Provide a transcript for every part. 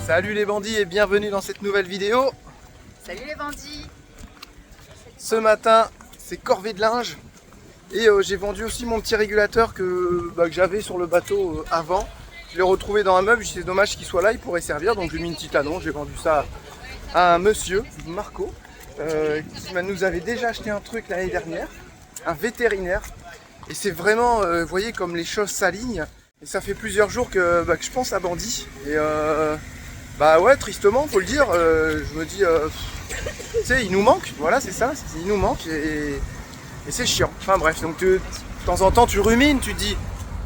Salut les bandits et bienvenue dans cette nouvelle vidéo. Salut les bandits. Ce matin, c'est corvée de linge. Et j'ai vendu aussi mon petit régulateur que j'avais sur le bateau avant. Je l'ai retrouvé dans un meuble, c'est dommage qu'il soit là, il pourrait servir. Donc j'ai mis une petite annonce, j'ai vendu ça à un monsieur, Marco, qui nous avait déjà acheté un truc l'année dernière, un vétérinaire. Et c'est vraiment, vous voyez comme les choses s'alignent. Et ça fait plusieurs jours que je pense à Bandit. Et ouais, tristement, faut le dire, je me dis, tu sais, il nous manque, voilà, c'est ça, il nous manque et c'est chiant. Enfin bref, donc de temps en temps tu rumines, tu te dis,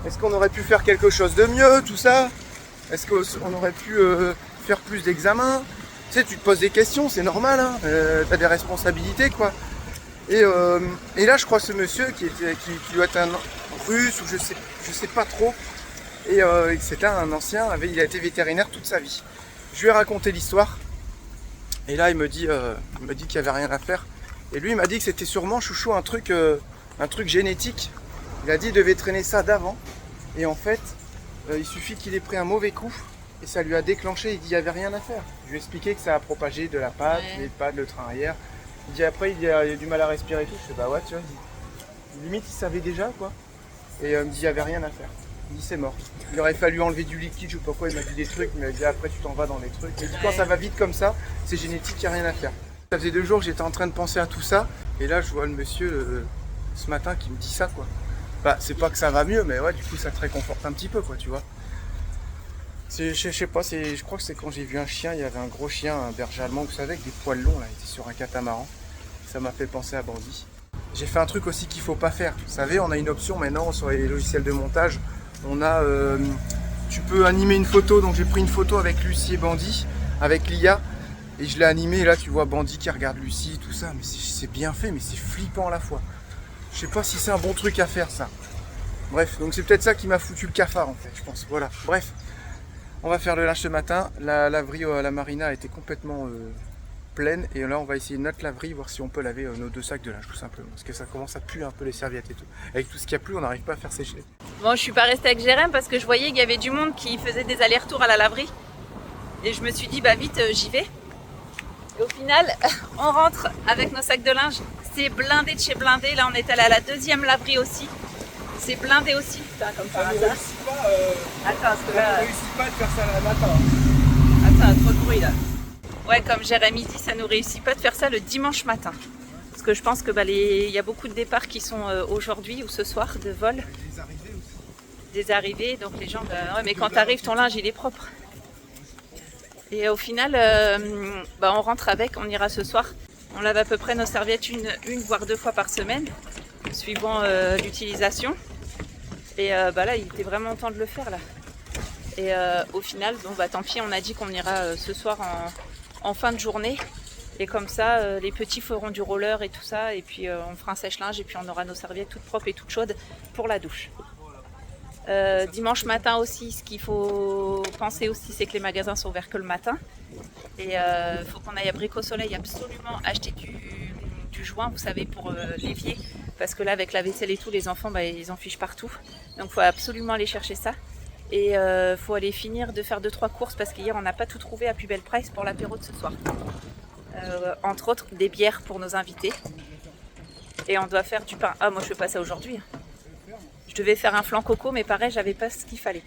est-ce qu'on aurait pu faire quelque chose de mieux, tout ça? Est-ce qu'on aurait pu faire plus d'examens? Tu sais, tu te poses des questions, c'est normal, hein, t'as des responsabilités, quoi. Et là, je crois que ce monsieur qui doit être un russe ou je sais pas trop, et c'était un ancien, il a été vétérinaire toute sa vie. Je lui ai raconté l'histoire, et là il me dit qu'il n'y avait rien à faire. Et lui il m'a dit que c'était sûrement, chouchou, un truc génétique. Il a dit qu'il devait traîner ça d'avant, et en fait, il suffit qu'il ait pris un mauvais coup, et ça lui a déclenché. Il dit qu'il n'y avait rien à faire. Je lui ai expliqué que ça a propagé de la patte, les pattes, le train arrière. Il dit après il a du mal à respirer et tout. Je fais bah ouais, tu vois, limite il savait déjà, quoi. Et il me dit qu'il n'y avait rien à faire. Il dit c'est mort. Il aurait fallu enlever du liquide, je sais pas quoi, il m'a dit des trucs, il m'a dit après tu t'en vas dans les trucs. Il dit quand ça va vite comme ça, c'est génétique, il n'y a rien à faire. Ça faisait 2 jours que j'étais en train de penser à tout ça, et là je vois le monsieur ce matin qui me dit ça, quoi. Bah c'est pas que ça va mieux, mais ouais, du coup ça te réconforte un petit peu, quoi, tu vois. Je sais pas, je crois que c'est quand j'ai vu un chien, il y avait un gros chien, un berger allemand, vous savez, avec des poils longs là, il était sur un catamaran. Ça m'a fait penser à Bandit. J'ai fait un truc aussi qu'il faut pas faire. Vous savez, on a une option maintenant sur les logiciels de montage. On a, tu peux animer une photo, donc j'ai pris une photo avec Lucie et Bandit, avec l'IA, et je l'ai animé, et là tu vois Bandit qui regarde Lucie, tout ça, mais c'est bien fait, mais c'est flippant à la fois. Je sais pas si c'est un bon truc à faire, ça. Bref, donc c'est peut-être ça qui m'a foutu le cafard, en fait, je pense. Voilà, bref. On va faire le linge ce matin. La laverie à la marina était complètement pleine, et là on va essayer notre laverie, voir si on peut laver nos 2 sacs de linge, tout simplement, parce que ça commence à puer un peu les serviettes et tout. Avec tout ce qu'il y a plu, on n'arrive pas à faire sécher. Bon, je suis pas restée avec Jérém parce que je voyais qu'il y avait du monde qui faisait des allers-retours à la laverie. Et je me suis dit, bah vite, j'y vais. Et au final, on rentre avec nos sacs de linge. C'est blindé de chez blindé. Là, on est allé à la 2e laverie aussi. C'est blindé aussi, putain, comme par hasard. Attends, parce que là... On ne réussit pas de faire ça le matin. Attends, trop de bruit là. Ouais, comme Jérémy dit, ça nous réussit pas de faire ça le dimanche matin. Parce que je pense que il y a beaucoup de départs qui sont aujourd'hui ou ce soir de vol. Des arrivées aussi. Des arrivées, donc les gens, ouais, mais quand t'arrives, ton linge il est propre. Et au final, on rentre avec, on ira ce soir. On lave à peu près nos serviettes une voire 2 fois par semaine, suivant l'utilisation. Et là, il était vraiment temps de le faire là. Et au final, tant pis, on a dit qu'on ira ce soir en fin de journée. Et comme ça, les petits feront du roller et tout ça. Et puis on fera un sèche-linge et puis on aura nos serviettes toutes propres et toutes chaudes pour la douche. Dimanche matin aussi, ce qu'il faut penser aussi, c'est que les magasins sont ouverts que le matin. Et il faut qu'on aille à Brico Soleil absolument acheter du joint, vous savez, pour l'évier. Parce que là, avec la vaisselle et tout, les enfants, ils en fichent partout. Donc il faut absolument aller chercher ça. Et faut aller finir de faire 2-3 courses parce qu'hier, on n'a pas tout trouvé à plus belle price pour l'apéro de ce soir. Entre autres, des bières pour nos invités. Et on doit faire du pain. Ah, moi, je fais pas ça aujourd'hui. Je devais faire un flan coco, mais pareil, j'avais pas ce qu'il fallait.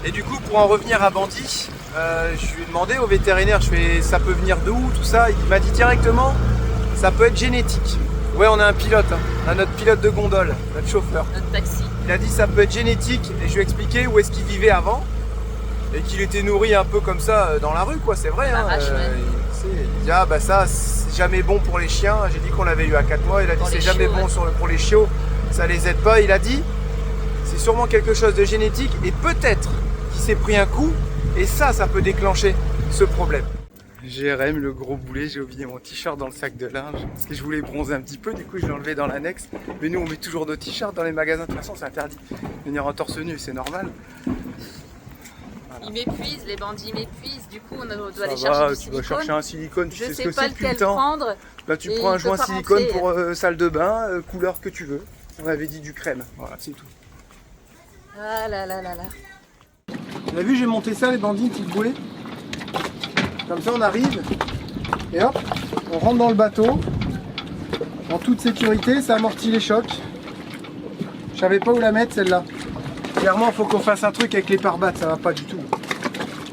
Et du coup, pour en revenir à Bandit, je lui ai demandé au vétérinaire, ça peut venir de où, tout ça. Il m'a dit directement, ça peut être génétique. Ouais, on a un pilote, hein. On a notre pilote de gondole, notre chauffeur. Notre taxi. Il a dit ça peut être génétique, et je lui ai expliqué où est-ce qu'il vivait avant, et qu'il était nourri un peu comme ça dans la rue, quoi, c'est vrai. Hein. Il dit, ça, c'est jamais bon pour les chiens. J'ai dit qu'on l'avait eu à 4 mois, il a dit c'est jamais bon pour les chiots, ça les aide pas. Il a dit, c'est sûrement quelque chose de génétique, et peut-être qu'il s'est pris un coup, et ça peut déclencher ce problème. Jérém, le gros boulet, j'ai oublié mon t-shirt dans le sac de linge, parce que je voulais bronzer un petit peu, du coup je l'ai enlevé dans l'annexe. Mais nous on met toujours nos t-shirts dans les magasins, de toute façon c'est interdit. Venir en torse nu, c'est normal. Voilà. Ils m'épuisent, les bandits m'épuisent, du coup on doit aller chercher du silicone. silicone. Tu vas chercher un silicone, tu sais ce que c'est depuis le temps. Prendre. Là tu prends un joint silicone pour salle de bain, couleur que tu veux. On avait dit du crème, voilà c'est tout. Ah là là là là. Tu as vu, j'ai monté ça les bandits, petite boulet. Comme ça on arrive et hop, on rentre dans le bateau en toute sécurité, ça amortit les chocs. Je savais pas où la mettre celle-là. Clairement il faut qu'on fasse un truc avec les pare-battes, ça va pas du tout.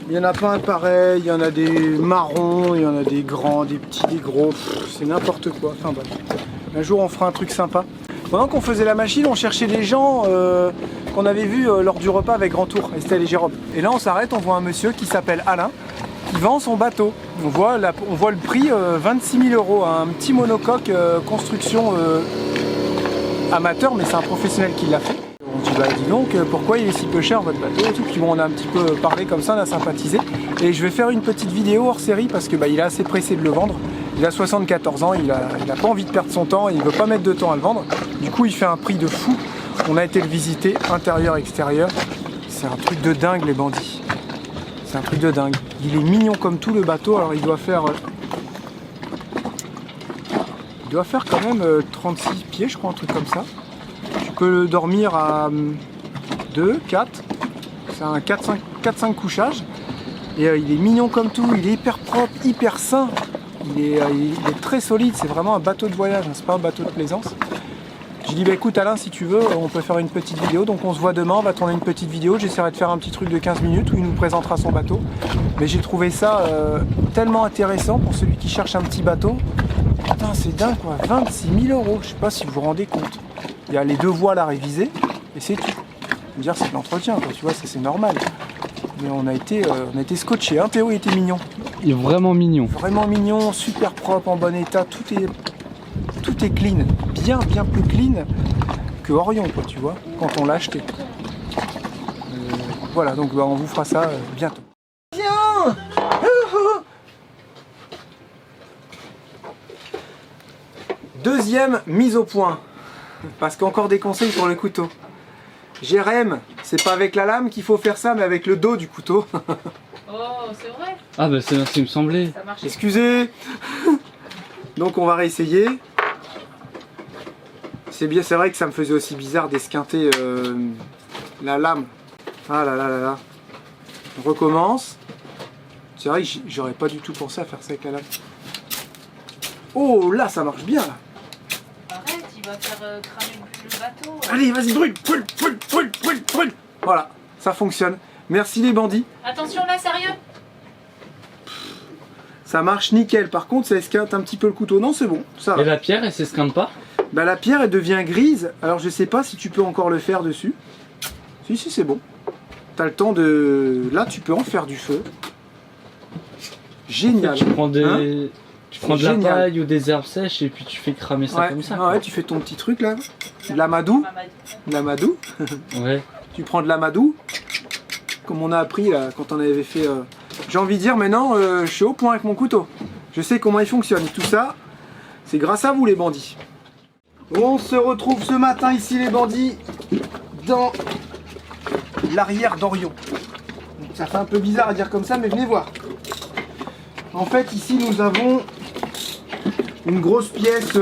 Il y en a pas un pareil, il y en a des marrons, il y en a des grands, des petits, des gros, c'est n'importe quoi. Enfin bref, un jour on fera un truc sympa. Pendant qu'on faisait la machine, on cherchait des gens qu'on avait vus lors du repas avec Grand Tour, Estelle et Jérôme. Et là on s'arrête, on voit un monsieur qui s'appelle Alain, qui vend son bateau. On voit le prix, 26 000 €, un petit monocoque construction amateur, mais c'est un professionnel qui l'a fait. On dit bah dis donc pourquoi il est si peu cher votre bateau et tout. Puis bon, on a un petit peu parlé comme ça, on a sympathisé. Et je vais faire une petite vidéo hors série parce que il est assez pressé de le vendre. Il a 74 ans, il a pas envie de perdre son temps, il veut pas mettre de temps à le vendre. Du coup il fait un prix de fou. On a été le visiter, intérieur, extérieur. C'est un truc de dingue les bandits. C'est un truc de dingue. Il est mignon comme tout le bateau, alors il doit faire quand même 36 pieds je crois, un truc comme ça. Tu peux dormir à 2, 4. C'est un 4-5 couchages. Et il est mignon comme tout, il est hyper propre, hyper sain. Il est très solide, c'est vraiment un bateau de voyage, hein, c'est pas un bateau de plaisance. J'ai dit bah écoute Alain, si tu veux, on peut faire une petite vidéo, donc on se voit demain, on va tourner une petite vidéo, j'essaierai de faire un petit truc de 15 minutes où il nous présentera son bateau. Mais j'ai trouvé ça tellement intéressant pour celui qui cherche un petit bateau. Putain c'est dingue quoi, 26 000 €, je sais pas si vous vous rendez compte. Il y a les 2 voiles à réviser et c'est tout. Je veux dire c'est de l'entretien quoi, tu vois, c'est normal. Mais on a été scotché, hein, Théo il était mignon. Il est vraiment mignon. Vraiment mignon, super propre, en bon état, tout est clean, bien plus clean que Orion quoi, tu vois, quand on l'a acheté. Voilà, donc on vous fera ça bientôt. Viens. Deuxième mise au point, parce qu'encore des conseils pour le couteau. Jérém, c'est pas avec la lame qu'il faut faire ça, mais avec le dos du couteau. Oh, c'est vrai? Ah bah ça me semblait. Ça marche. Excusez. Donc on va réessayer. C'est vrai que ça me faisait aussi bizarre d'esquinter la lame. Ah là là là là. On recommence. C'est vrai que j'aurais pas du tout pensé à faire ça avec la lame. Oh là, ça marche bien là. Arrête, il va faire cramer le bateau. Allez, vas-y, brûle. Voilà, ça fonctionne. Merci les bandits. Attention là, sérieux? Ça marche nickel. Par contre, ça esquinte un petit peu le couteau. Non, c'est bon, ça va. Et la pierre, elle s'esquinte pas? Bah la pierre, elle devient grise. Alors je sais pas si tu peux encore le faire dessus. Si, c'est bon. T'as le temps de... Là, tu peux en faire du feu. Génial. Tu prends de la paille ou des herbes sèches et puis tu fais cramer ça comme ça. Ouais, tu fais ton petit truc là. De l'amadou. De l'amadou. Ouais. Tu prends de l'amadou. Comme on a appris là, quand on avait fait... J'ai envie de dire maintenant, je suis au point avec mon couteau. Je sais comment il fonctionne. Et tout ça, c'est grâce à vous les bandits. On se retrouve ce matin ici les bandits dans l'arrière d'Orion. Ça fait un peu bizarre à dire comme ça, mais venez voir. En fait, ici nous avons une grosse pièce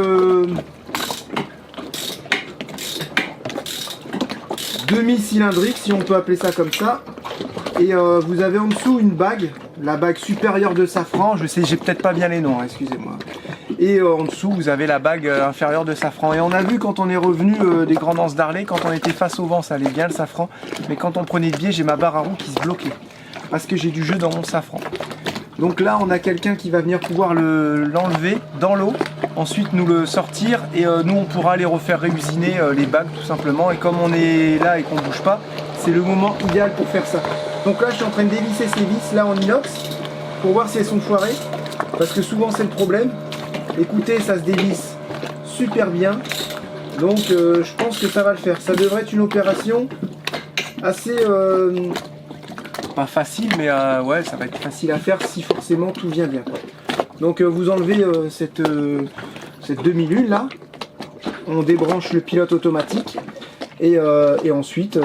demi-cylindrique, si on peut appeler ça comme ça. Et vous avez en dessous une bague, la bague supérieure de safran. Je sais, j'ai peut-être pas bien les noms, hein, excusez-moi. Et en dessous, vous avez la bague inférieure de safran. Et on a vu quand on est revenu des Grands Anses d'Arlay, quand on était face au vent, ça allait bien le safran. Mais quand on prenait le biais, j'ai ma barre à roue qui se bloquait. Parce que j'ai du jeu dans mon safran. Donc là, on a quelqu'un qui va venir pouvoir l'enlever dans l'eau. Ensuite, nous le sortir. Et nous, on pourra aller refaire réusiner les bagues, tout simplement. Et comme on est là et qu'on bouge pas, c'est le moment idéal pour faire ça. Donc là, je suis en train de dévisser ces vis là en inox. Pour voir si elles sont foirées. Parce que souvent, c'est le problème. Écoutez, ça se dévisse super bien, donc je pense que ça va le faire. Ça devrait être une opération assez, pas facile, mais ouais, ça va être facile à faire si forcément tout vient bien, quoi. Donc vous enlevez cette demi-lune là, on débranche le pilote automatique, et ensuite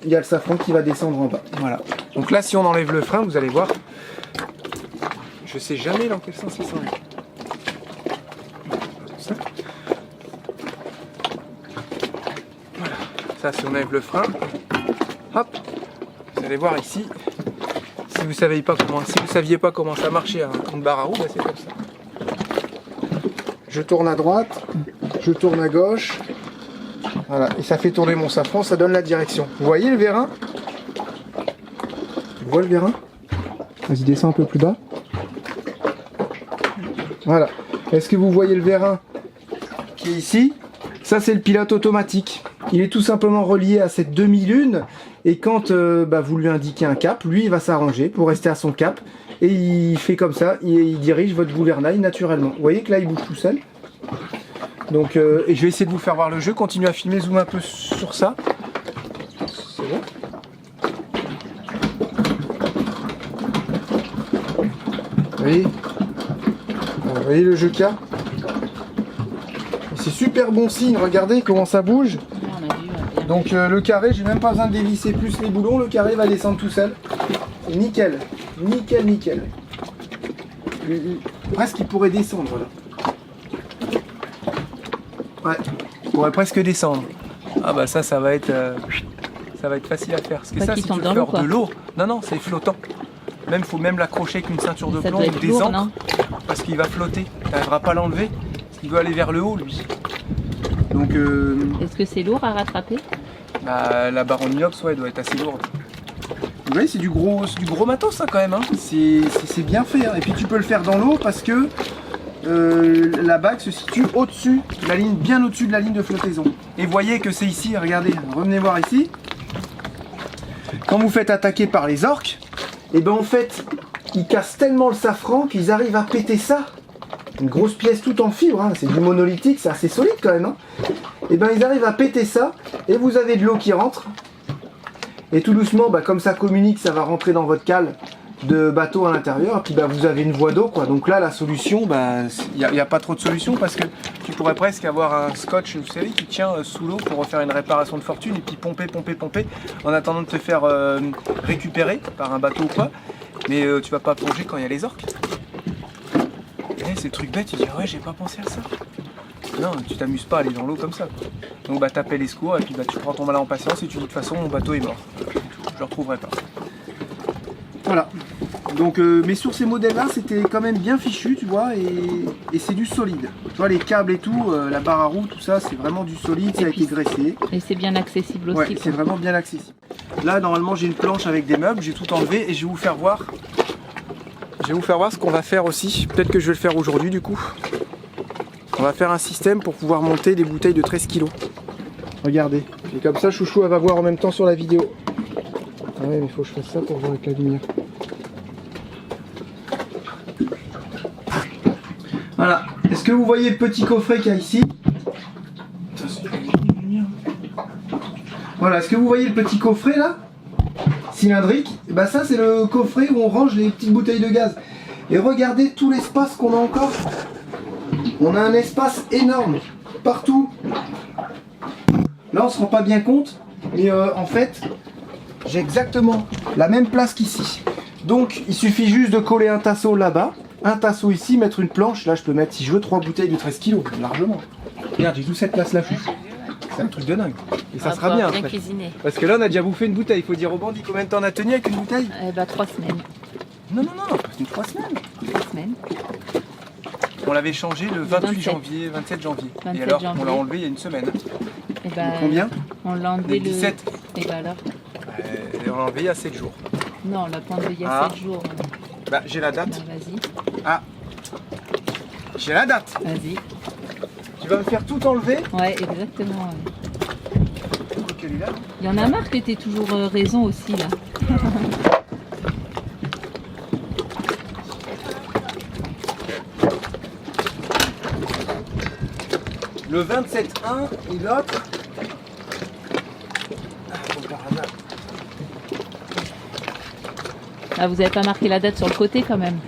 il y a le safran qui va descendre en bas. Voilà. Donc là, si on enlève le frein, vous allez voir, je sais jamais dans quel sens il s'enlève. Voilà, ça si on enlève le frein, hop, vous allez voir ici, si vous saviez pas comment ça marchait une barre à roues, bah, c'est comme ça. Je tourne à droite, je tourne à gauche. Voilà, et ça fait tourner mon safran, ça donne la direction. Vous voyez le vérin? Tu vois le vérin? Vas-y, descends un peu plus bas. Voilà. Est-ce que vous voyez le vérin qui est ici? Ça, c'est le pilote automatique. Il est tout simplement relié à cette demi-lune. Et quand vous lui indiquez un cap, lui, il va s'arranger pour rester à son cap. Et il fait comme ça, il dirige votre gouvernail naturellement. Vous voyez que là, il bouge tout seul. Donc, et je vais essayer de vous faire voir le jeu. Continuez à filmer, zoom un peu sur ça. C'est bon. Vous voyez le jeu qu'il y a? C'est super bon signe, regardez comment ça bouge. Donc le carré, j'ai même pas besoin de dévisser plus les boulons, le carré va descendre tout seul. Et nickel, nickel, nickel. Presque il pourrait descendre là. Ouais, il pourrait presque descendre. Ah bah ça va être facile à faire. Parce que ça, si tu veux faire de l'eau, non, c'est flottant. Faut même l'accrocher avec une ceinture de plomb ou des ancres, parce qu'il va flotter. Tu n'arriveras pas à l'enlever, parce qu'il veut aller vers le haut lui. Donc, est-ce que c'est lourd à rattraper? La barre en inox, ouais, doit être assez lourde. Vous voyez, c'est du gros matos ça quand même. Hein. C'est bien fait. Hein. Et puis tu peux le faire dans l'eau parce que la bague se situe au-dessus, bien au-dessus de la ligne de flottaison. Et voyez que c'est ici, regardez, revenez voir ici. Quand vous faites attaquer par les orques, et ben en fait, ils cassent tellement le safran qu'ils arrivent à péter ça. Une grosse pièce toute en fibre, hein. C'est du monolithique, c'est assez solide quand même. Hein. Et ben ils arrivent à péter ça, et vous avez de l'eau qui rentre. Et tout doucement, comme ça communique, ça va rentrer dans votre cale de bateau à l'intérieur, et puis vous avez une voie d'eau, quoi. Donc là, la solution, il n'y a pas trop de solution, parce que tu pourrais presque avoir un scotch, vous savez, qui tient sous l'eau pour refaire une réparation de fortune, et puis pomper, en attendant de te faire récupérer par un bateau ou quoi. Mais tu vas pas plonger quand il y a les orques. C'est le truc bête, tu dis ouais, j'ai pas pensé à ça. Non, tu t'amuses pas à aller dans l'eau comme ça. Donc t'appelles les secours et puis tu prends ton mal en patience et tu dis de toute façon mon bateau est mort. Je le retrouverai pas. Voilà. Donc mais sur ces modèles là c'était quand même bien fichu, tu vois, et c'est du solide. Tu vois les câbles et tout, la barre à roue, tout ça, c'est vraiment du solide, ça a été graissé. Et c'est bien accessible aussi. Ouais, c'est vraiment bien accessible. Là normalement j'ai une planche avec des meubles, j'ai tout enlevé et je vais vous faire voir. Ce qu'on va faire aussi. Peut-être que je vais le faire aujourd'hui du coup. On va faire un système pour pouvoir monter des bouteilles de 13 kg. Regardez. Et comme ça, Chouchou, elle va voir en même temps sur la vidéo. Ah ouais, mais il faut que je fasse ça pour voir avec la lumière. Voilà. Est-ce que vous voyez le petit coffret qu'il y a ici? Voilà. Est-ce que vous voyez le petit coffret là? Cylindrique, ça c'est le coffret où on range les petites bouteilles de gaz. Et regardez tout l'espace qu'on a encore. On a un espace énorme, partout. Là on se rend pas bien compte, mais en fait, j'ai exactement la même place qu'ici. Donc il suffit juste de coller un tasseau là-bas, un tasseau ici, mettre une planche. Là je peux mettre, si je veux, 3 bouteilles de 13 kg, largement. Regarde, j'ai toute cette place là, Chouchou. C'est un truc de dingue. Et ça sera bien. Cuisiner. Parce que là, on a déjà bouffé une bouteille. Il faut dire au bandit combien de temps on a tenu avec une bouteille? 3 semaines. Non, pas une 3 semaines. 3 semaines. On l'avait changé le 27 janvier. Et alors, on l'a enlevé il y a une semaine. Et combien? On l'a enlevé le 17. Et alors on l'a enlevé il y a 7 jours. Non, on l'a pas enlevé il y a 7 jours. J'ai la date. Vas-y. Ah, j'ai la date. Vas-y. Tu vas me faire tout enlever? Ouais, exactement. Ouais. Il y en a marre que t'aies toujours raison aussi là. Le 27-1 et l'autre. Ah, vous avez pas marqué la date sur le côté quand même.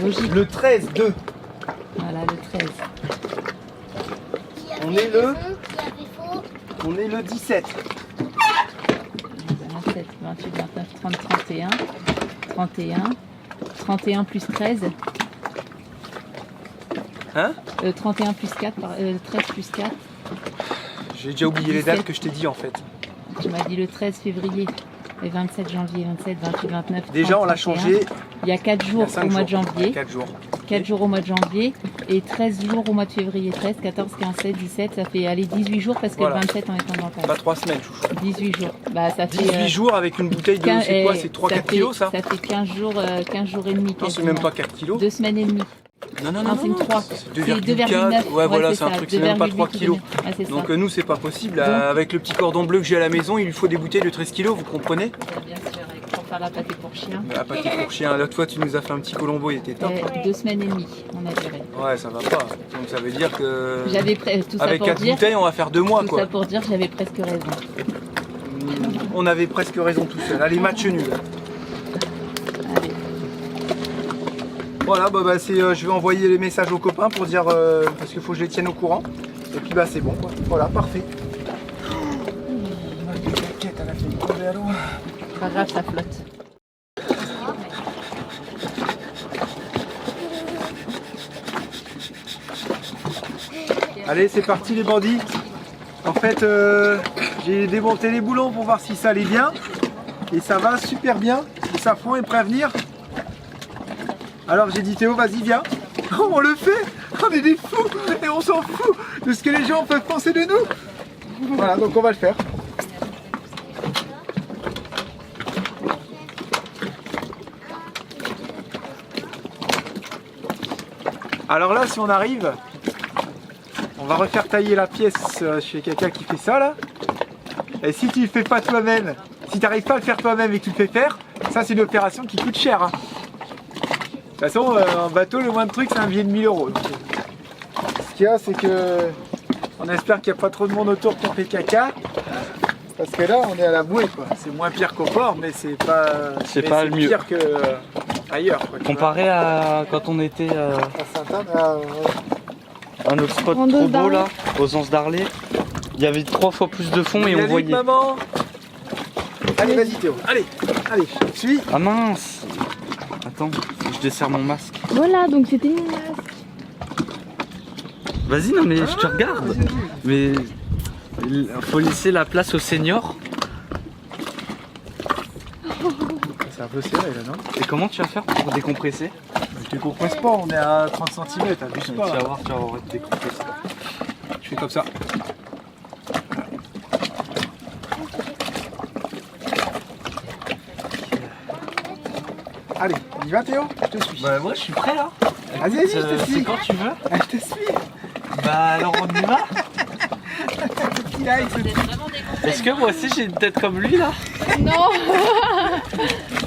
Logique. Le 13-2. Voilà, le 13. On est le 17. 27, 28, 29, 30, 31. 31. 31 plus 13. Hein 31 plus 4, 13 plus 4. J'ai déjà oublié 17. les dates que je t'ai dit en fait. Tu m'as dit le 13 février, et 27 janvier, 27, 28, 29. 30, Déjà, on l'a 31. changé. Il y a 4 jours au mois de janvier. 4 jours. 4 jours au mois de janvier et 13 jours au mois de février. 13, 14, 15, 16, 17, ça fait aller 18 jours parce que Voilà. le 27 on est en mental. Pas 3 semaines, chouchou. 18 jours. Bah, ça fait 18 jours avec une bouteille de. C'est quoi? C'est 3-4 kilos ça? Ça fait 15 jours et demi. Non, c'est même pas 4 kilos. 2 semaines et demie. Non, c'est une 3. C'est C'est 2,4. Ouais, voilà, c'est un ça, truc, c'est même pas 3 kilos. Ouais, c'est Donc ça. nous, c'est pas possible. Donc- Avec le petit cordon bleu que j'ai à la maison, il lui faut des bouteilles de 13 kilos, vous comprenez? Bien sûr, pour faire la pâté pour chien. La pâté pour chien, l'autre fois, tu nous as fait un petit colombo, il était top. 2 semaines et demie, on a duré. Ouais, ça va pas. Donc ça veut dire que. J'avais tout ça Avec pour 4 dire. bouteilles, on va faire 2 mois Tout quoi. ça pour dire que j'avais presque raison. On avait presque raison tout seul. Allez, match nul. Allez. Voilà, je vais envoyer les messages aux copains pour dire parce qu'il faut que je les tienne au courant. Et puis c'est bon quoi. Voilà, parfait. Pas grave, ça flotte. Allez, c'est parti les bandits. En fait, j'ai démonté les boulons pour voir si ça allait bien. Et ça va super bien. Le safran est prêt à venir. Alors j'ai dit Théo, vas-y viens. On le fait. On est des fous. Et on s'en fout de ce que les gens peuvent penser de nous. Voilà, donc on va le faire. Alors là, si on arrive, on va refaire tailler la pièce chez quelqu'un qui fait ça là. Et si tu le fais pas toi-même, si tu n'arrives pas à le faire toi-même et que tu le fais faire, ça c'est une opération qui coûte cher. Hein. De toute façon, en bateau, le moins de trucs, c'est un billet de 1000 €. Donc, ce qu'il y a, c'est que on espère qu'il n'y a pas trop de monde autour pour faire caca. Parce que là, on est à la bouée, quoi. C'est moins pire qu'au port, mais c'est pas, C'est pas le mieux. pire que ailleurs. Quoi, tu Comparé à quand on était vois. À Sainte-Anne, à notre spot En trop Anse beau d'Arlé. là, aux Anses d'Arlé, il y avait 3 fois plus de fond et on Yannick, voyait. maman. Allez, vas-y Théo. Allez, suis. Ah mince. Attends, faut que je desserre mon masque. Voilà, donc c'était une masque. Vas-y, non mais je te regarde. Vas-y, vas-y. Mais il faut laisser la place aux seniors. C'est un peu serré là, non? Et comment tu vas faire pour décompresser? Je te compresse pas, on est à 30 cm, t'abuses Tu pas. vas voir, tu vas avoir te décompresser. Je fais comme ça. Allez, on y va Théo? Je te suis. Bah moi je suis prêt là. Vas-y, vas-y, je te suis. C'est quand tu veux. Ah, je te suis. Bah alors on y va. Il aille, ce C'est vraiment des Est-ce que moi aussi j'ai une tête comme lui là? Non.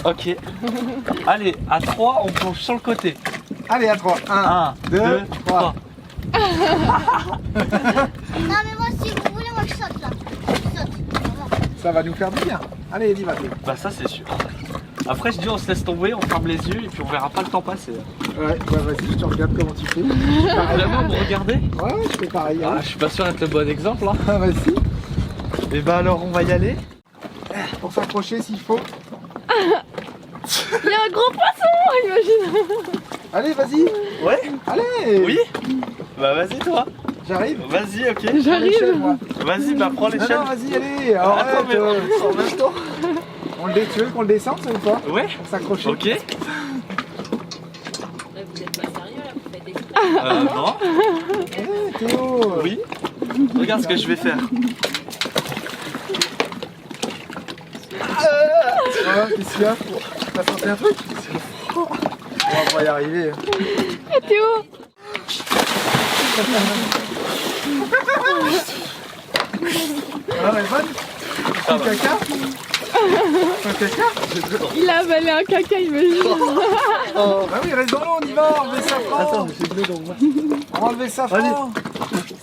Ok. Allez, à 3 on plonge sur le côté. Allez, à 3. 1, 1, 2, 2, 3. 3. Non mais moi si vous voulez moi je saute là. Je saute. Vraiment. Ça va nous faire du bien. Allez, y va Théo. Bah ça c'est sûr. Après je dis on se laisse tomber, on ferme les yeux et puis on verra pas le temps passer. Ouais, bah vas-y, je te regarde comment tu fais. Pareil. Vraiment vous regardez? Ouais, je fais pareil. Ah Hein. je suis pas sûr d'être le bon exemple là. Ah, vas-y. Et bah alors on va y aller. Pour s'approcher s'il faut. Il y a un gros poisson, imagine. Allez, vas-y. Ouais? Allez. Oui? Bah vas-y toi. J'arrive. Vas-y ok. L'échelle, moi. Vas-y bah prends Non, l'échelle. non, vas-y, allez. Attends Arrête. mais en même temps. Tu veux qu'on le descende, ça ou pas? Ouais. Pour s'accrocher. Ok. Là, vous êtes pas sérieux là, vous faites exprès. Non. Eh, Théo. Oui. Regarde ce que je vais faire. Ah, qu'est-ce qu'il y a? T'as senti un truc? On va y arriver. Théo. Alors, elle est bonne? Ça va. Caca? Un caca? Il a avalé un caca, imagine. Oh, bah oui, reste dans l'eau, on y va, enlever le safran. Attends, j'ai de l'eau dans moi. On va enlever le safran.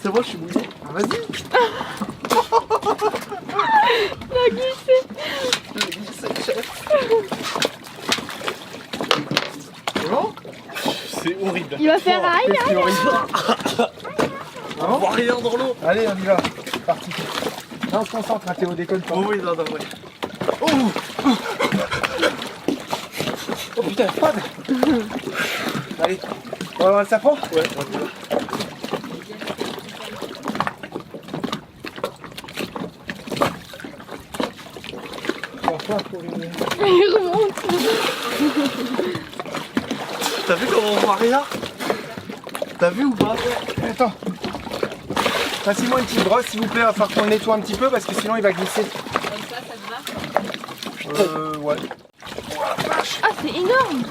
C'est bon, je suis mouillé. Ah, vas-y. C'est bon? C'est horrible. Il va faire aïe. Qu'est-ce qui est horrible? On voit rien dans l'eau. Allez, on y va. C'est parti. Là, on se concentre, hein, Théo, déconne pas. Oh oui, non, ouais. Oh putain, fade. Allez, on va voir le safran? Ouais, pas pour une... Il remonte. T'as vu comment on voit rien? T'as vu ou pas? Attends. Passez-moi une petite brosse s'il vous plaît, il va falloir qu'on le nettoie un petit peu parce que sinon il va glisser. Comme ça te va? Ouais. Ah, c'est énorme.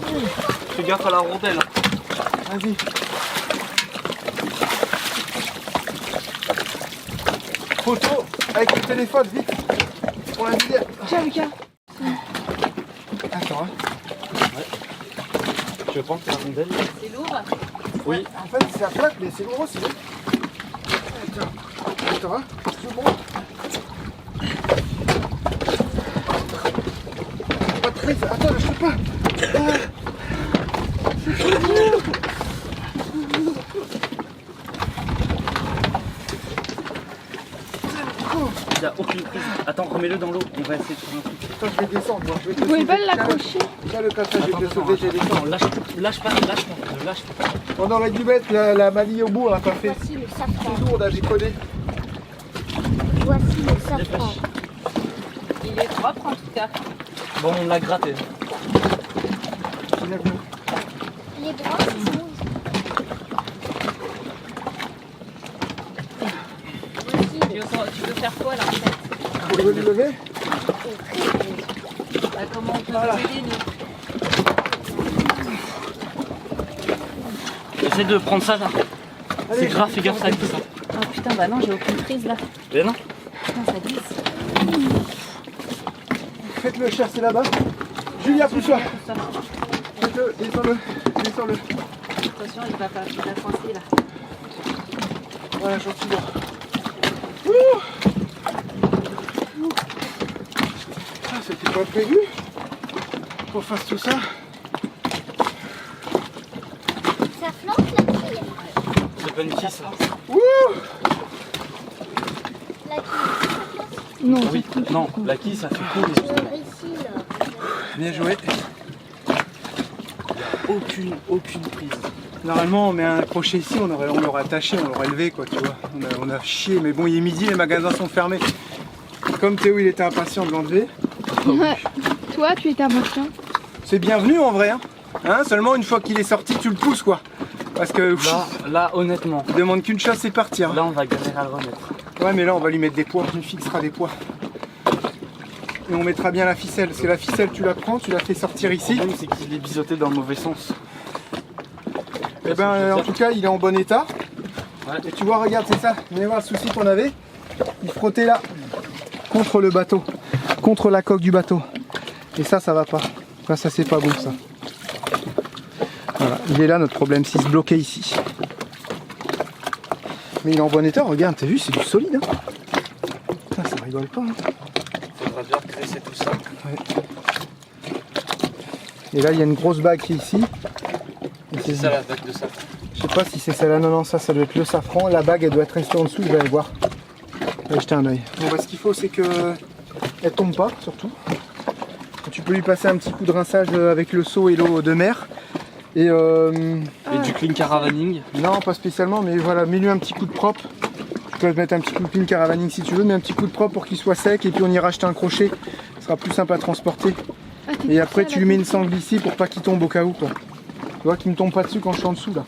Fais gaffe à la rondelle. Vas-y. Photo avec le téléphone, vite. Pour la vidéo. Tiens, Lucas. Attends. Hein. Tu veux prendre la rondelle? C'est lourd. Oui. En fait, c'est à plat, mais c'est lourd aussi. Attends. Attends. Hein. C'est bon. Pas de prise. Attends, je peux pas. Il n'y a aucune prise. Attends, remets-le dans l'eau. On va essayer de trouver un truc. Attends, je vais descendre. Moi. Je vais te Vous pouvez sauver. pas l'accrocher? Tiens le passage, je vais te sauver, j'ai descendu. Non, lâche pas, ne lâche pas. On aurait dû mettre la manille au bout, on l'a pas fait. Voici le safran. C'est lourd, là, j'ai collé. Voici le safran. Il est propre en tout cas. Bon, on l'a gratté. Les bras, c'est rouge. Voici Tu veux faire quoi là en fait? Tu veux le lever? Comment on peut vous aider nous? Essaie de prendre ça là. Allez, C'est grave, fais gaffe, ça glisse. Oh putain, bah non, j'ai aucune prise là. Mais non. Putain, ça glisse. Faites-le chercher là-bas. Julia, pousse-toi. Faites-le, descends-le. Descends-le. Attention, il va coincer là. Voilà, gentiment. Ah, c'était pas prévu qu'on fasse tout ça. Ça flotte la quille. C'est pas une quille ça. La quille. Non, Oui, non, la quille ça fait quoi? Ici, là. Bien joué. Aucune prise. Normalement, on met un crochet ici, on l'aurait attaché, on l'aurait levé, quoi, tu vois. On a chié, mais bon, il est midi, les magasins sont fermés. Comme Théo, il était impatient de l'enlever. Ouais. Toi, tu étais impatient. C'est bienvenu en vrai, hein. Seulement une fois qu'il est sorti, tu le pousses, quoi. Parce que Là, honnêtement, il demande qu'une chose, c'est partir. là on va galérer à le remettre. Ouais, mais là, on va lui mettre des poids, on fixera des poids. Et on mettra bien la ficelle, parce que la ficelle, tu la prends, tu la fais sortir Le ici. problème c'est qu'il est biseauté dans le mauvais sens. Et ben, en tout cas, il est en bon état. Ouais. Et tu vois, regarde, c'est ça. Vous allez voir le souci qu'on avait. Il frottait là, contre le bateau, contre la coque du bateau. Et ça va pas. Ça c'est pas bon, ça. Voilà, il est là notre problème, s'il se bloquait ici. Mais il est en bon état, regarde, t'as vu, c'est du solide. Hein. Putain, ça rigole pas. Hein. Faudra bien graisser tout ça. Ouais. Et là, il y a une grosse bague qui est ici. Et C'est ça la bague de ça. Je sais pas si c'est celle-là, non, ça doit être le safran. La bague, elle doit être restée en dessous, je vais aller voir. Je vais jeter un oeil. Bon, bah, ce qu'il faut, c'est que elle tombe pas, surtout. Tu peux lui passer un petit coup de rinçage avec le seau et l'eau de mer. Et du clean caravaning. non, pas spécialement, mais voilà, mets-lui un petit coup de propre. Tu peux mettre un petit coup de clean caravaning si tu veux, mais un petit coup de propre pour qu'il soit sec. Et puis on ira acheter un crochet, ce sera plus simple à transporter. Ah, t'es Et tout après, seul tu lui mets une sangle ici pour pas qu'il tombe au cas où, quoi. Tu vois qu'il me tombe pas dessus quand je suis en dessous, là.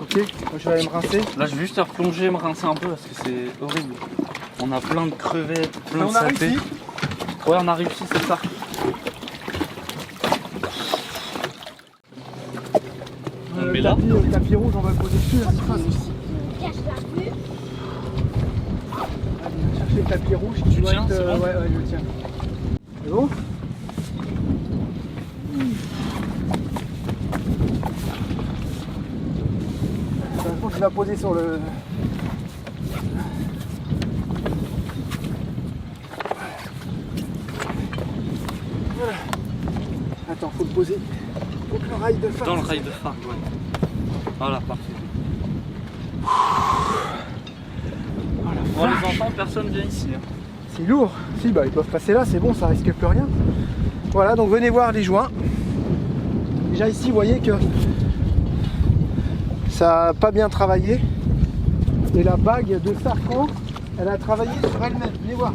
Ok, moi je vais aller me rincer. Là je vais juste replonger, me rincer un peu parce que c'est horrible. On a plein de crevettes, plein de On a saletés. réussi. Ouais, on a réussi, c'est ça. Mais là, Le tapis rouge, on va le poser dessus, là, c'est pas souci. Cache la vue. Allez, viens chercher le tapis rouge. Tu dois tiens, être, c'est bon ouais, je le tiens. C'est bon? Je crois qu'il va poser sur le... Voilà. Attends, faut le poser. Donc le rail de phare. dans le rail de phare, ouais. Voilà, parfait. Bon, les enfants, personne vient ici. Hein. C'est lourd. Si, bah ils peuvent passer là, c'est bon, ça risque plus rien. Voilà, donc venez voir les joints. Déjà ici, vous voyez que ça n'a pas bien travaillé. Et la bague de safran, elle a travaillé sur elle-même. Venez voir.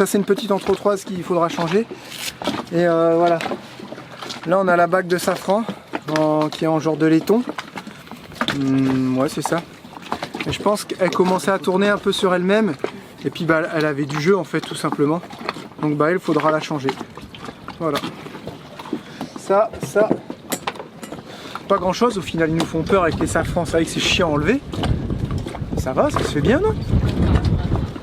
Ça c'est une petite entre-trois qu'il faudra changer. Et voilà. Là on a la bague de safran qui est en genre de laiton. Ouais c'est ça. Et je pense qu'elle commençait à tourner un peu sur elle-même. Et puis bah, elle avait du jeu en fait tout simplement. Donc bah il faudra la changer. Voilà. Ça. Pas grand chose au final, ils nous font peur avec les safrans. C'est vrai que c'est chiant à enlever. Ça va, ça se fait bien non?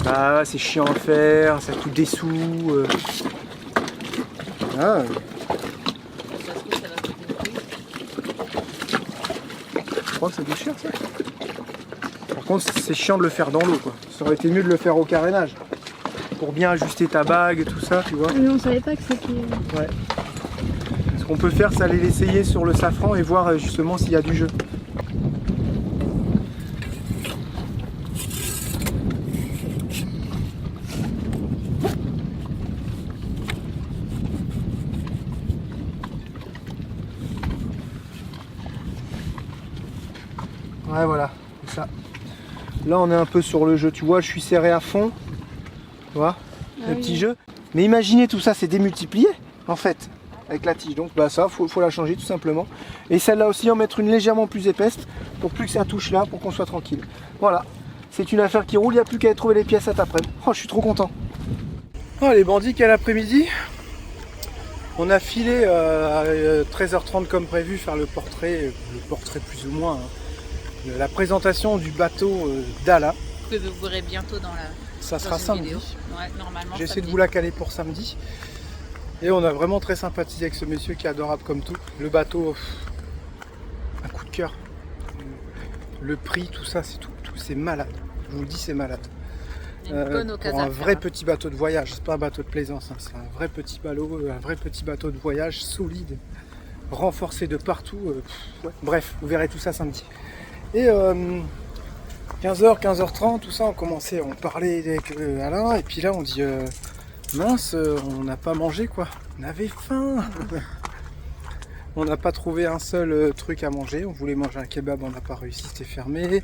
Ah c'est chiant à faire, ça coûte des sous. Ah. Je crois que ça déchire ça. Par contre c'est chiant de le faire dans l'eau quoi. Ça aurait été mieux de le faire au carénage. Pour bien ajuster ta bague, tout ça, tu vois. Mais on savait pas que c'était... Ouais. Ce qu'on peut faire c'est aller l'essayer sur le safran et voir justement s'il y a du jeu. Ouais voilà, c'est ça. Là on est un peu sur le jeu, tu vois, je suis serré à fond. Tu vois, le petit jeu. Mais imaginez tout ça, c'est démultiplié en fait avec la tige. Donc bah ça, faut la changer tout simplement. Et celle-là aussi, en mettre une légèrement plus épaisse pour plus que ça touche là, pour qu'on soit tranquille. Voilà, c'est une affaire qui roule, il n'y a plus qu'à trouver les pièces cet après-midi. Oh, je suis trop content. Oh les bandits, quel après-midi. On a filé à 13h30 comme prévu faire le portrait plus ou moins. Hein. La présentation du bateau d'Ala. Que vous verrez bientôt dans la... Ça sera samedi. Ouais, normalement. J'essaie de vous la caler pour samedi. Et on a vraiment très sympathisé avec ce monsieur qui est adorable comme tout. Le bateau, un coup de cœur. Le prix, tout ça, c'est tout c'est malade. Je vous le dis, c'est malade. Pour un vrai petit bateau de voyage, c'est pas un bateau de plaisance, hein. C'est un vrai petit bateau de voyage solide, renforcé de partout. Ouais. Bref, vous verrez tout ça samedi. Et 15h, 15h30, tout ça, on parlait avec Alain, et puis là on dit mince, on n'a pas mangé quoi, on avait faim. On n'a pas trouvé un seul truc à manger, on voulait manger un kebab, on n'a pas réussi, c'était fermé.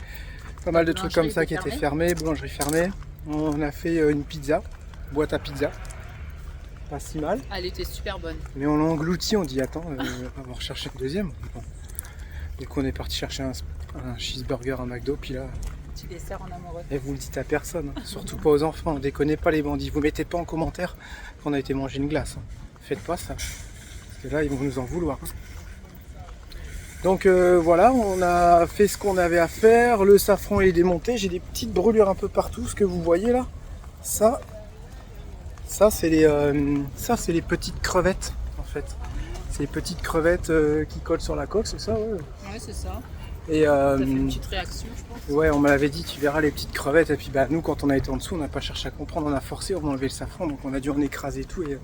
Pas mal de trucs comme ça qui étaient fermés, boulangerie fermée. On a fait une pizza, boîte à pizza, pas si mal. Elle était super bonne. Mais on l'a englouti, on dit attends, on va rechercher le deuxième. Bon. Du coup on est parti chercher un cheeseburger, un McDo, puis là... Petit dessert en amoureux. Et vous le dites à personne, hein. Surtout pas aux enfants, déconnez pas les bandits. Vous mettez pas en commentaire qu'on a été manger une glace. Hein. Faites pas ça, parce que là ils vont nous en vouloir. Hein. Donc voilà, on a fait ce qu'on avait à faire, le safran est démonté, j'ai des petites brûlures un peu partout, ce que vous voyez là, ça c'est les petites crevettes en fait. C'est les petites crevettes qui collent sur la coque, c'est ça? Ouais, ouais c'est ça. Et ça fait une petite réaction je pense. Ouais, on m'avait dit tu verras les petites crevettes, et puis bah nous quand on a été en dessous on n'a pas cherché à comprendre, on a forcé, on a enlevé le safran, donc on a dû en écraser tout et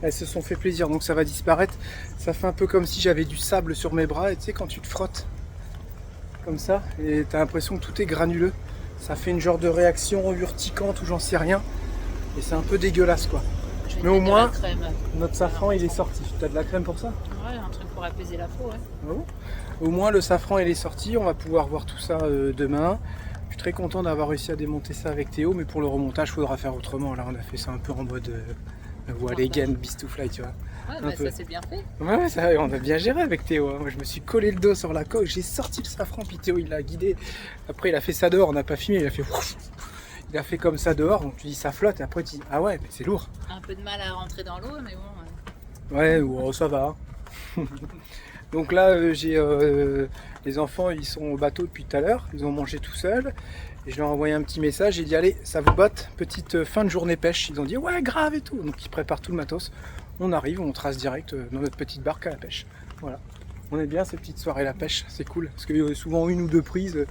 elles se sont fait plaisir, donc ça va disparaître. Ça fait un peu comme si j'avais du sable sur mes bras, et tu sais quand tu te frottes comme ça et t'as l'impression que tout est granuleux, ça fait une genre de réaction urticante ou j'en sais rien, et c'est un peu dégueulasse quoi. Mais au moins notre safran il est sorti. T'as de la crème pour ça? Ouais, un truc pour apaiser la peau, ouais. Ah bon? Au moins le safran il est sorti, on va pouvoir voir tout ça demain. Je suis très content d'avoir réussi à démonter ça avec Théo, mais pour le remontage il faudra faire autrement. Là on a fait ça un peu en mode voile again, beast to fly, tu vois. Ouais, bah ça c'est bien fait. Ouais, ça, on a bien géré avec Théo. Hein. Moi, je me suis collé le dos sur la coque, j'ai sorti le safran, puis Théo il l'a guidé. Après il a fait ça dehors, on n'a pas filmé, il a fait ouf. Il a fait comme ça dehors, donc tu dis ça flotte, et après tu dis ah ouais, mais c'est lourd. Un peu de mal à rentrer dans l'eau, mais bon. Ouais, oh, ça va. Donc là, j'ai les enfants, ils sont au bateau depuis tout à l'heure, ils ont mangé tout seuls. Et je leur ai envoyé un petit message, j'ai dit allez, ça vous botte, petite fin de journée pêche. Ils ont dit ouais, grave et tout. Donc ils préparent tout le matos. On arrive, on trace direct dans notre petite barque à la pêche. Voilà. On est bien ces petites soirées la pêche, c'est cool. Parce qu'il y a souvent une ou deux prises,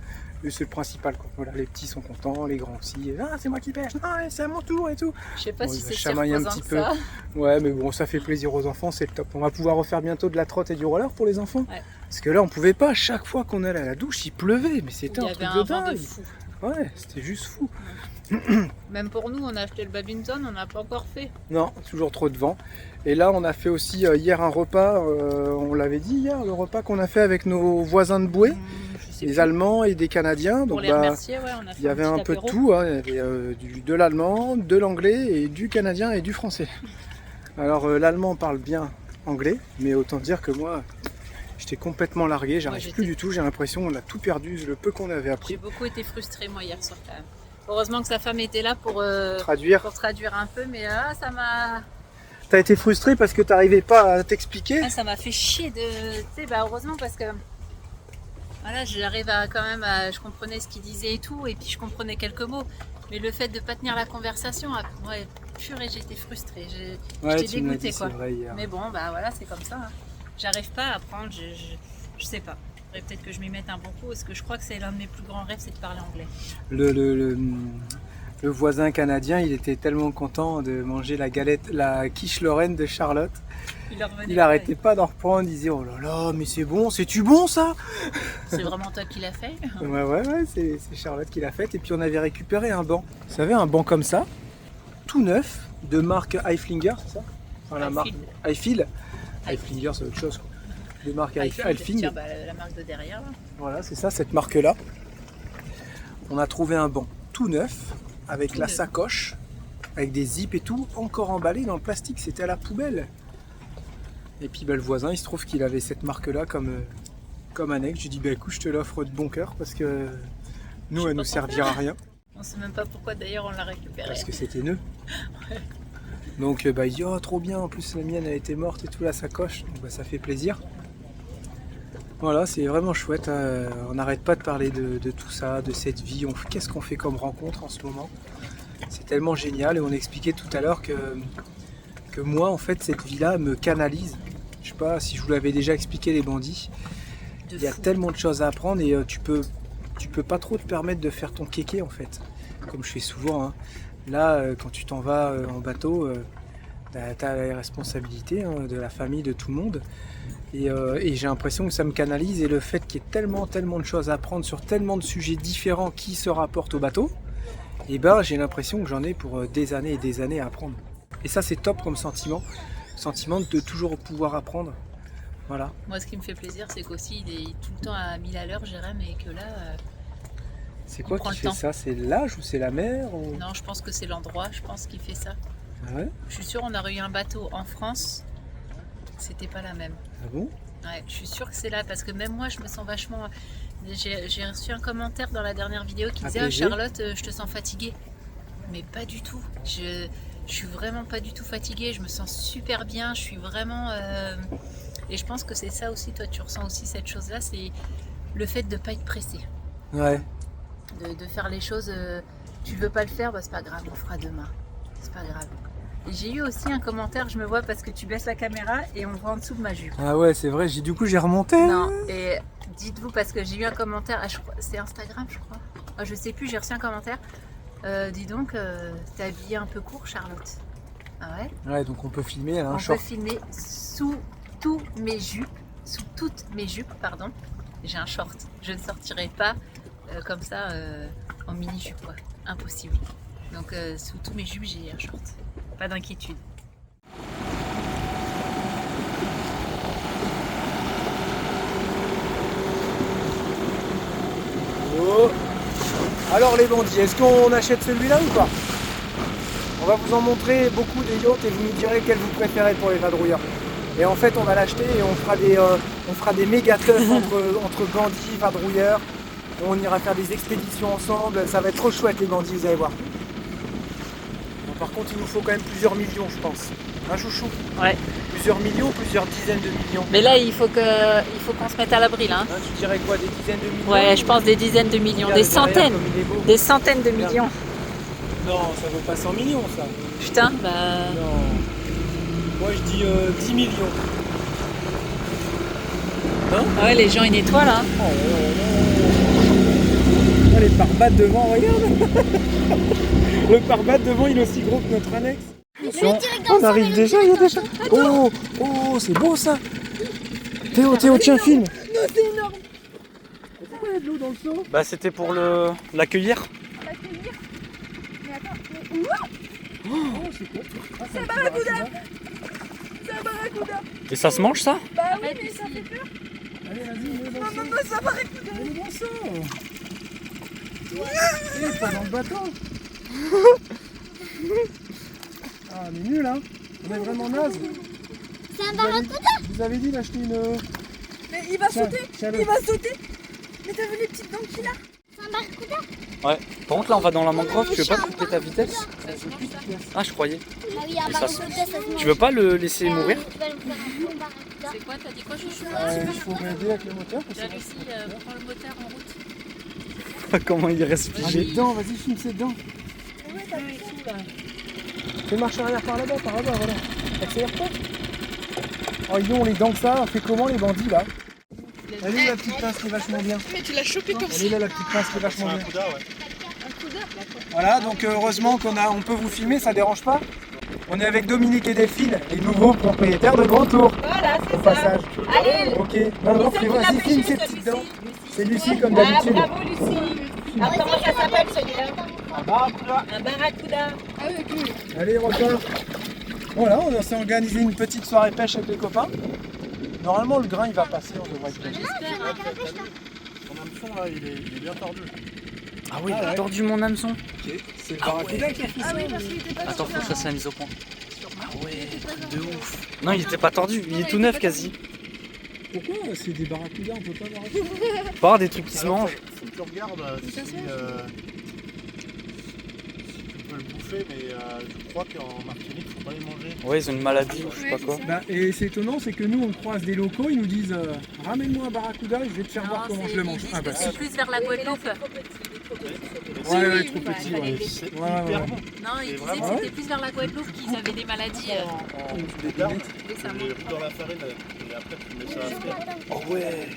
c'est le principal. Quoi. Voilà, les petits sont contents, les grands aussi. Ah, c'est moi qui pêche, ah, c'est à mon tour et tout. Je sais pas bon, si c'est chamailler un petit peu. Ça. Ouais, mais bon, ça fait plaisir aux enfants, c'est le top. On va pouvoir refaire bientôt de la trotte et du roller pour les enfants. Ouais. Parce que là, on pouvait pas. Chaque fois qu'on allait à la douche, il pleuvait, mais c'était un truc de dingue. Ouais, c'était juste fou. Même pour nous, on a acheté le badminton, on n'a pas encore fait. Non, toujours trop de vent. Et là, on a fait aussi hier un repas, on l'avait dit hier, le repas qu'on a fait avec nos voisins de bouée. sais des plus. Allemands et des Canadiens. Pour Donc les remercier, ouais, on a fait il y avait un petit peu de apéro. tout, hein. Il y avait de l'allemand, de l'anglais et du canadien et du français. Alors l'allemand parle bien anglais, mais autant dire que moi j'étais complètement largué, j'arrive Moi, plus du tout, j'ai l'impression qu'on a tout perdu, le peu qu'on avait J'ai appris. beaucoup été frustrée moi hier soir quand même. Heureusement que sa femme était là pour Traduire. traduire un peu, mais là ça m'a T'as été frustré parce que t'arrivais pas à t'expliquer? ça m'a fait chier de. Tu sais, bah heureusement parce que voilà, j'arrive à quand même je comprenais ce qu'il disait et tout, et puis je comprenais quelques mots. Mais le fait de pas tenir la conversation, ouais, purée, j'étais frustrée. J'étais tu me l'as dégoûtée dit, quoi. c'est vrai hier. Mais bon, bah voilà, c'est comme ça. Hein. J'arrive pas à apprendre, je sais pas. Faudrait peut-être que je m'y mette un bon coup, parce que je crois que c'est l'un de mes plus grands rêves, c'est de parler anglais. Le voisin canadien, il était tellement content de manger la quiche Lorraine de Charlotte. Il arrêtait pas d'en reprendre, il disait oh là là, mais c'est bon, c'est-tu bon ça? C'est vraiment toi qui l'as fait? Ouais, c'est Charlotte qui l'a fait. Et puis on avait récupéré un banc. Vous savez, un banc comme ça, tout neuf, de marque Eiflinger, c'est ça? Enfin, la marque Eiffel. Eiflinger, c'est autre chose, quoi. De marque Eifling. Tiens, bah, la marque de derrière. Là. Voilà, c'est ça, cette marque-là. On a trouvé un banc tout neuf, avec Tout la neuf. sacoche, avec des zips et tout, encore emballé dans le plastique, c'était à la poubelle. Et puis bah, le voisin, il se trouve qu'il avait cette marque-là comme annexe. Je lui ai dit, bah, écoute, je te l'offre de bon cœur parce que nous, Je sais elle pas nous servira à rien. On sait même pas pourquoi d'ailleurs on l'a récupéré. Parce que c'était neuf. Donc bah, il dit, oh trop bien, en plus la mienne elle était morte et tout, la sacoche. Donc bah, ça fait plaisir. Voilà, c'est vraiment chouette. On n'arrête pas de parler de tout ça, de cette vie. Qu'est-ce qu'on fait comme rencontre en ce moment? C'est tellement génial. Et on expliquait tout à l'heure que moi, en fait, cette vie-là me canalise. Je sais pas si je vous l'avais déjà expliqué, les bandits. De Il y a fou. tellement de choses à apprendre et tu peux pas trop te permettre de faire ton kéké, en fait. Comme je fais souvent. Hein. Là, quand tu t'en vas en bateau, tu as les responsabilités de la famille, de tout le monde. Et j'ai l'impression que ça me canalise et le fait qu'il y ait tellement de choses à apprendre sur tellement de sujets différents qui se rapportent au bateau, et ben j'ai l'impression que j'en ai pour des années et des années à apprendre. Et ça c'est top comme sentiment de toujours pouvoir apprendre. Voilà. Moi ce qui me fait plaisir c'est qu'aussi il est tout le temps à 1000 à l'heure Jérém et que là C'est quoi prend qui le fait temps. ça? C'est l'âge ou c'est la mer ou... non je pense que c'est l'endroit, je pense qu'il fait ça. Ah ouais? Je suis sûre on aurait eu un bateau en France, c'était pas la même. Ah bon? Ouais, je suis sûre que c'est là parce que même moi je me sens vachement. J'ai reçu un commentaire dans la dernière vidéo qui disait Apaisé. ah, Charlotte, je te sens fatiguée. Mais pas du tout. Je suis vraiment pas du tout fatiguée. Je me sens super bien. Je suis vraiment. Et je pense que c'est ça aussi. Toi, tu ressens aussi cette chose-là. C'est le fait de pas être pressé. Ouais. De faire les choses. Tu veux pas le faire, bah, c'est pas grave. On le fera demain. C'est pas grave. Et j'ai eu aussi un commentaire. Je me vois parce que tu baisses la caméra et on voit en dessous de ma jupe. Ah ouais, c'est vrai, du coup j'ai remonté. Non, et dites-vous parce que j'ai eu un commentaire, c'est Instagram je crois, je sais plus, j'ai reçu un commentaire, dis donc, t'es habillée un peu court Charlotte. Ah ouais? Ouais, donc on peut filmer un On short. peut filmer sous toutes mes jupes, pardon, j'ai un short. Je ne sortirai pas comme ça en mini-jupe quoi, impossible. Donc sous tous mes jupes j'ai un short, pas d'inquiétude. Oh. Alors les bandits, est-ce qu'on achète celui-là ou pas? On va vous en montrer beaucoup des yachts et vous nous direz quel vous préférez pour les vadrouilleurs. Et en fait on va l'acheter et on fera des méga teufs entre bandits, vadrouilleurs. On ira faire des expéditions ensemble, ça va être trop chouette les bandits, vous allez voir. Bon, par contre il nous faut quand même plusieurs millions je pense. Un chouchou? Ouais. Plusieurs millions, plusieurs dizaines de millions. Mais là il faut qu'on se mette à l'abri là. Hein. Hein, tu dirais quoi, des dizaines de millions? Ouais, je pense des dizaines de millions, Regarde des derrière centaines. comme il est beau. Des centaines de millions. Non, ça vaut pas 100 millions ça. Putain, bah. Non. Moi je dis 10 millions. Ah ouais, les gens ils nettoient là. Oh, les pare-battes devant, regarde. Le pare-batte devant il est aussi gros que notre annexe. Attention, on arrive déjà, il y a déjà. Oh, oh, c'est beau ça. Théo, tiens, filme. Non, c'est énorme. Pourquoi il y a de l'eau dans le seau? Bah c'était pour l'accueillir. L'accueillir. Mais attends, mais où? Oh, c'est quoi? Ah, c'est un petit barracuda. C'est un barracuda. Et ça se mange ça? Bah oui, mais ça fait peur. Ah Allez, vas-y, mets le morceau. Maman, ça va écouter. Mets le morceau. Eh, pas dans le bateau. Ah, on est nul, hein. On est vraiment naze. C'est un barracuda. Vous avez dit d'acheter une... Mais il va Tiens, sauter. tiens-le. Il va sauter. Mais t'as vu les petites dents qu'il a? C'est un barracuda. Ouais. Par contre, là, on va dans la mangrove. Tu veux pas couper ta vitesse? Ah, je croyais. Ah oui, un Mais ça barracuda, ça se mange. Tu veux pas le laisser mourir? Tu vas nous faire un bon barracuda. C'est quoi, t'as dit quoi, chouchou? Il faut aider avec le moteur. Parce Là, que... Lucie, prends le moteur en route. Comment il reste Ah, les figé? dents, vas-y, filme ses dents. Fais marche arrière par là-bas, voilà. Accélère pas. Oh, ils ont les dents que ça, on fait comment les bandits là? Elle est la petite pince qui est vachement bien. Mais tu l'as chopé comme ça. Elle est là la petite pince qui est vachement bien. Voilà, donc heureusement on peut vous filmer, ça dérange pas. On est avec Dominique et Delphine, les nouveaux propriétaires de Grand Tour. Voilà, Au passage. Allez, Ok, non, vas-y, filme ces petites dents. C'est Lucie comme d'habitude. bravo, Lucie. Alors, comment ça s'appelle celui-là? Un barracuda. Allez, repas. Voilà, on s'est organisé une petite soirée pêche avec les copains. Normalement, le grain il va passer, on devrait être prêt. Ton hameçon là, il est bien tordu. Ah oui, Ah ouais. tordu mon hameçon. Ok, c'est le barracuda qui a fait ça. Ah oui, parce qu'il était pas Attends, sur faut que la- ça soit mise au point. Ah ouais, truc de ouf. Non, il était pas tordu, il est tout neuf quasi. Pourquoi c'est des barracudas, on peut pas voir? Pas avoir des trucs qui se Alors, mangent. faut que tu regardes si tu peux le bouffer, mais je crois qu'en Martinique, faut pas les manger. Ouais, ils ont une maladie ou je sais pas quoi. Bah, et c'est étonnant, c'est que nous on croise des locaux, ils nous disent ramène-moi un barracuda et je vais te faire voir comment je le mange. Ah bah si. plus vers la Guadeloupe. Ouais, trop petit. Ouais. C'est Ouais, ouais, hyper ouais. bon. Non, ils disaient vraiment- que c'était plus vers la Guadeloupe qu'ils avaient des maladies. Tu les gardes, tu les roules dans la farine et après tu mets ça à frire. Oh ouais.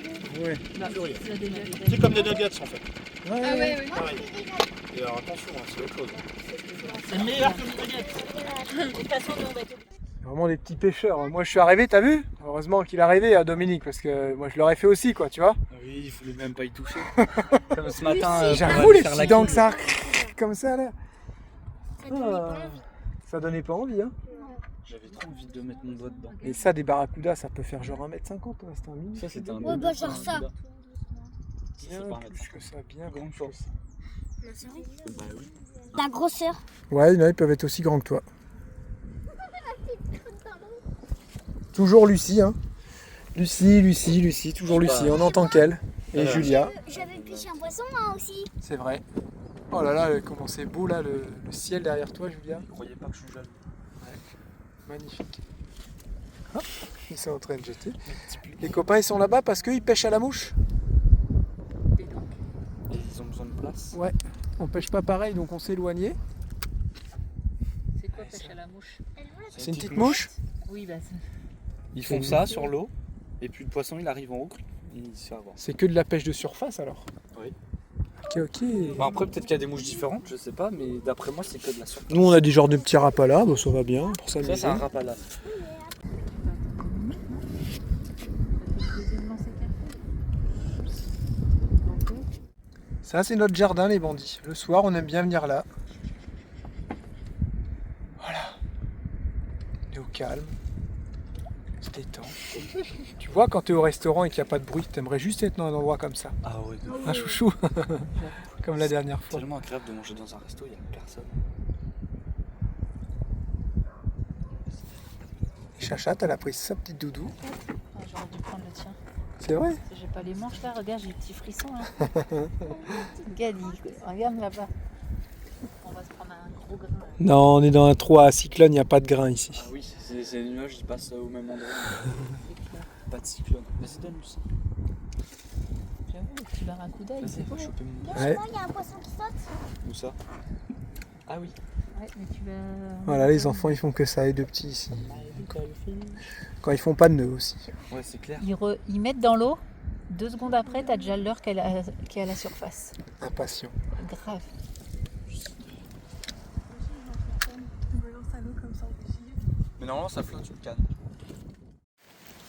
Ouais. Plus rien. C'est comme des nuggets en fait. Ah ouais, ouais. Pareil. Et alors attention, hein, c'est autre chose. C'est meilleur que les nuggets. De toute façon, nous, on va être Vraiment des petits pêcheurs. Moi je suis arrivé, t'as vu? Heureusement qu'il est arrivé à Dominique parce que moi je l'aurais fait aussi quoi, tu vois. Oui, il fallait même pas y toucher. Comme ce matin, J'avoue les petits dents que ça comme ça là. Ça donnait pas envie. Ça donnait pas envie hein. J'avais trop envie de mettre mon doigt dedans. Et ça des barracudas ça peut faire genre 1m50, ouais, c'est un mini. Ça, c'était un Ouais, bah, genre ça. Bien plus que ça, bien Grande plus que chance. ça. Bah oui. La grosseur. Ouais, il y en a, ils peuvent être aussi grands que toi. Toujours Lucie, hein. Lucie, toujours Lucie, on entend qu'elle. Et Julia, J'avais pêché un poisson moi aussi. c'est vrai. Oh là là, comment c'est beau là, le ciel derrière toi, Julia. Je croyais pas que je suis jaloux. Magnifique. Hop, ils sont en train de jeter. Les copains, ils sont là-bas parce qu'ils pêchent à la mouche. Et ils ont besoin de place. Ouais, on pêche pas pareil, donc on s'est éloigné. C'est quoi pêche à la mouche? C'est une petite mouche. Oui, bah Ils font ça sur l'eau, et puis le poisson il arrive en haut, et il se fait avoir. C'est que de la pêche de surface alors. Oui. Ok. Bah après peut-être qu'il y a des mouches différentes, je sais pas, mais d'après moi c'est que de la surface. Nous on a des genres de petits rapalas, bah, ça va bien pour Ça s'amuser. c'est un rapala. Ça c'est notre jardin les bandits. Le soir on aime bien venir là. Voilà. On est au calme. On se détend. Tu vois quand tu es au restaurant et qu'il n'y a pas de bruit, t'aimerais juste être dans un endroit comme ça. Ah ouais, Un chouchou. Comme la dernière c'est fois. tellement agréable de manger dans un resto, il n'y a personne. Et Chachate, elle a pris sa petite doudou. j'aurais dû prendre le tien. C'est vrai. J'ai pas les manches là, regarde, j'ai des petits frissons là. Regarde, regarde là-bas. On va se prendre un gros grain. Non, on est dans un trou à cyclone, il n'y a pas de grain ici. Ah oui, c'est les nuages, ils passent au même endroit. Pas de cyclone. Vas-y, donne Lucie. J'avoue, le petit barracuda, il Vas-y, est beau. va choper mon... Ouais. Il y a un poisson qui saute. Où ça? Ah oui. Ouais, mais tu vas... Voilà, les enfants ils font que ça, les deux petits ici. Quand ils font pas de nœuds aussi. Ouais, c'est clair. Ils mettent dans l'eau, 2 secondes après, t'as déjà l'heure qui est à la surface. Impatient. Grave. Mais normalement ça flotte une canne.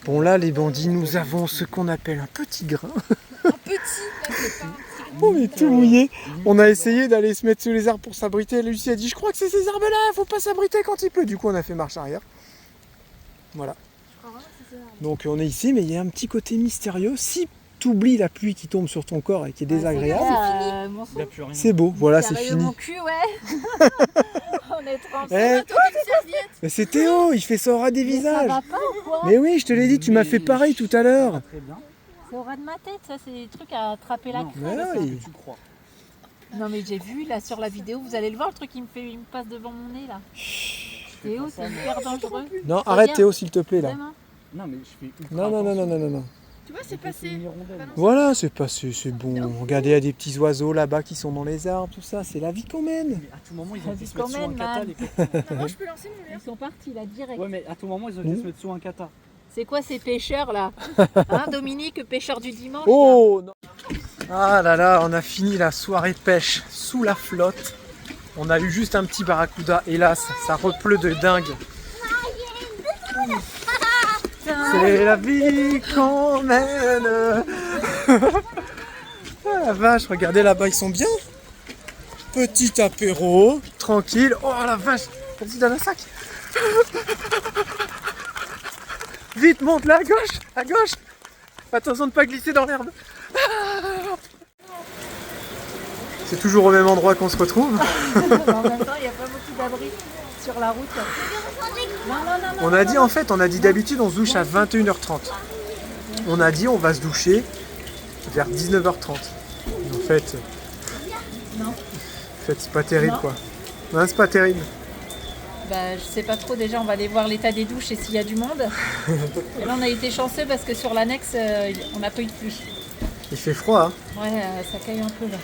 Bon là les bandits, nous avons ce qu'on appelle un petit grain. Petit, On est tout mouillé. On a essayé d'aller se mettre sous les arbres pour s'abriter. Lucie a dit je crois que c'est ces arbres là, faut pas s'abriter quand il pleut. Du coup on a fait marche arrière. Voilà. Donc on est ici, mais il y a un petit côté mystérieux. Si tu oublies la pluie qui tombe sur ton corps et qui est désagréable, c'est beau, voilà, c'est fini. Mon cul, ouais. On est Eh, mais c'est Théo, il fait ça au ras des visages. Ça va pas ou quoi? Mais oui, je te l'ai dit, tu m'as fait pareil tout à l'heure. C'est au ras de ma tête, ça, c'est des trucs à attraper la Mais crème. oui. Non mais j'ai vu là sur la vidéo, vous allez le voir, le truc il me passe devant mon nez là. Théo, c'est hyper dangereux. Non, arrête Théo, s'il te plaît là. Vraiment. Non, mais je fais ultra Non, non, non, non, non, non, non. Tu vois, c'est passé. Voilà, c'est passé, c'est bon. Regardez, il y a des petits oiseaux là-bas qui sont dans les arbres, tout ça, c'est la vie qu'on mène. Mais à tout moment, ils ont été se Quand mettre sous un même, kata, man. les copains. Moi, je peux lancer mon verre. Ils sont partis là direct. Ouais, mais à tout moment, ils ont été se mettre sous un kata. C'est quoi ces pêcheurs là? Hein Dominique, pêcheur du dimanche? Oh non. Ah là là, on a fini la soirée pêche sous la flotte. On a eu juste un petit barracuda, hélas, ça repleut de dingue. C'est la vie qu'on mène. Ah la vache, regardez là-bas, ils sont bien. Petit apéro, tranquille. Oh la vache, vas-y dans le sac. Vite, monte là à gauche, à gauche. Attention de ne pas glisser dans l'herbe. C'est toujours au même endroit qu'on se retrouve. En même temps, il n'y a pas beaucoup d'abris sur la route. Non, non, non, On a dit en fait, on a dit d'habitude on se douche à 21h30. On a dit on va se doucher vers 19h30. En fait, c'est pas terrible quoi. Non, c'est pas terrible. Bah, je sais pas trop, déjà on va aller voir l'état des douches et s'il y a du monde. Et là on a été chanceux parce que sur l'annexe on n'a pas eu de pluie. Il fait froid, hein. Ouais, ça caille un peu là.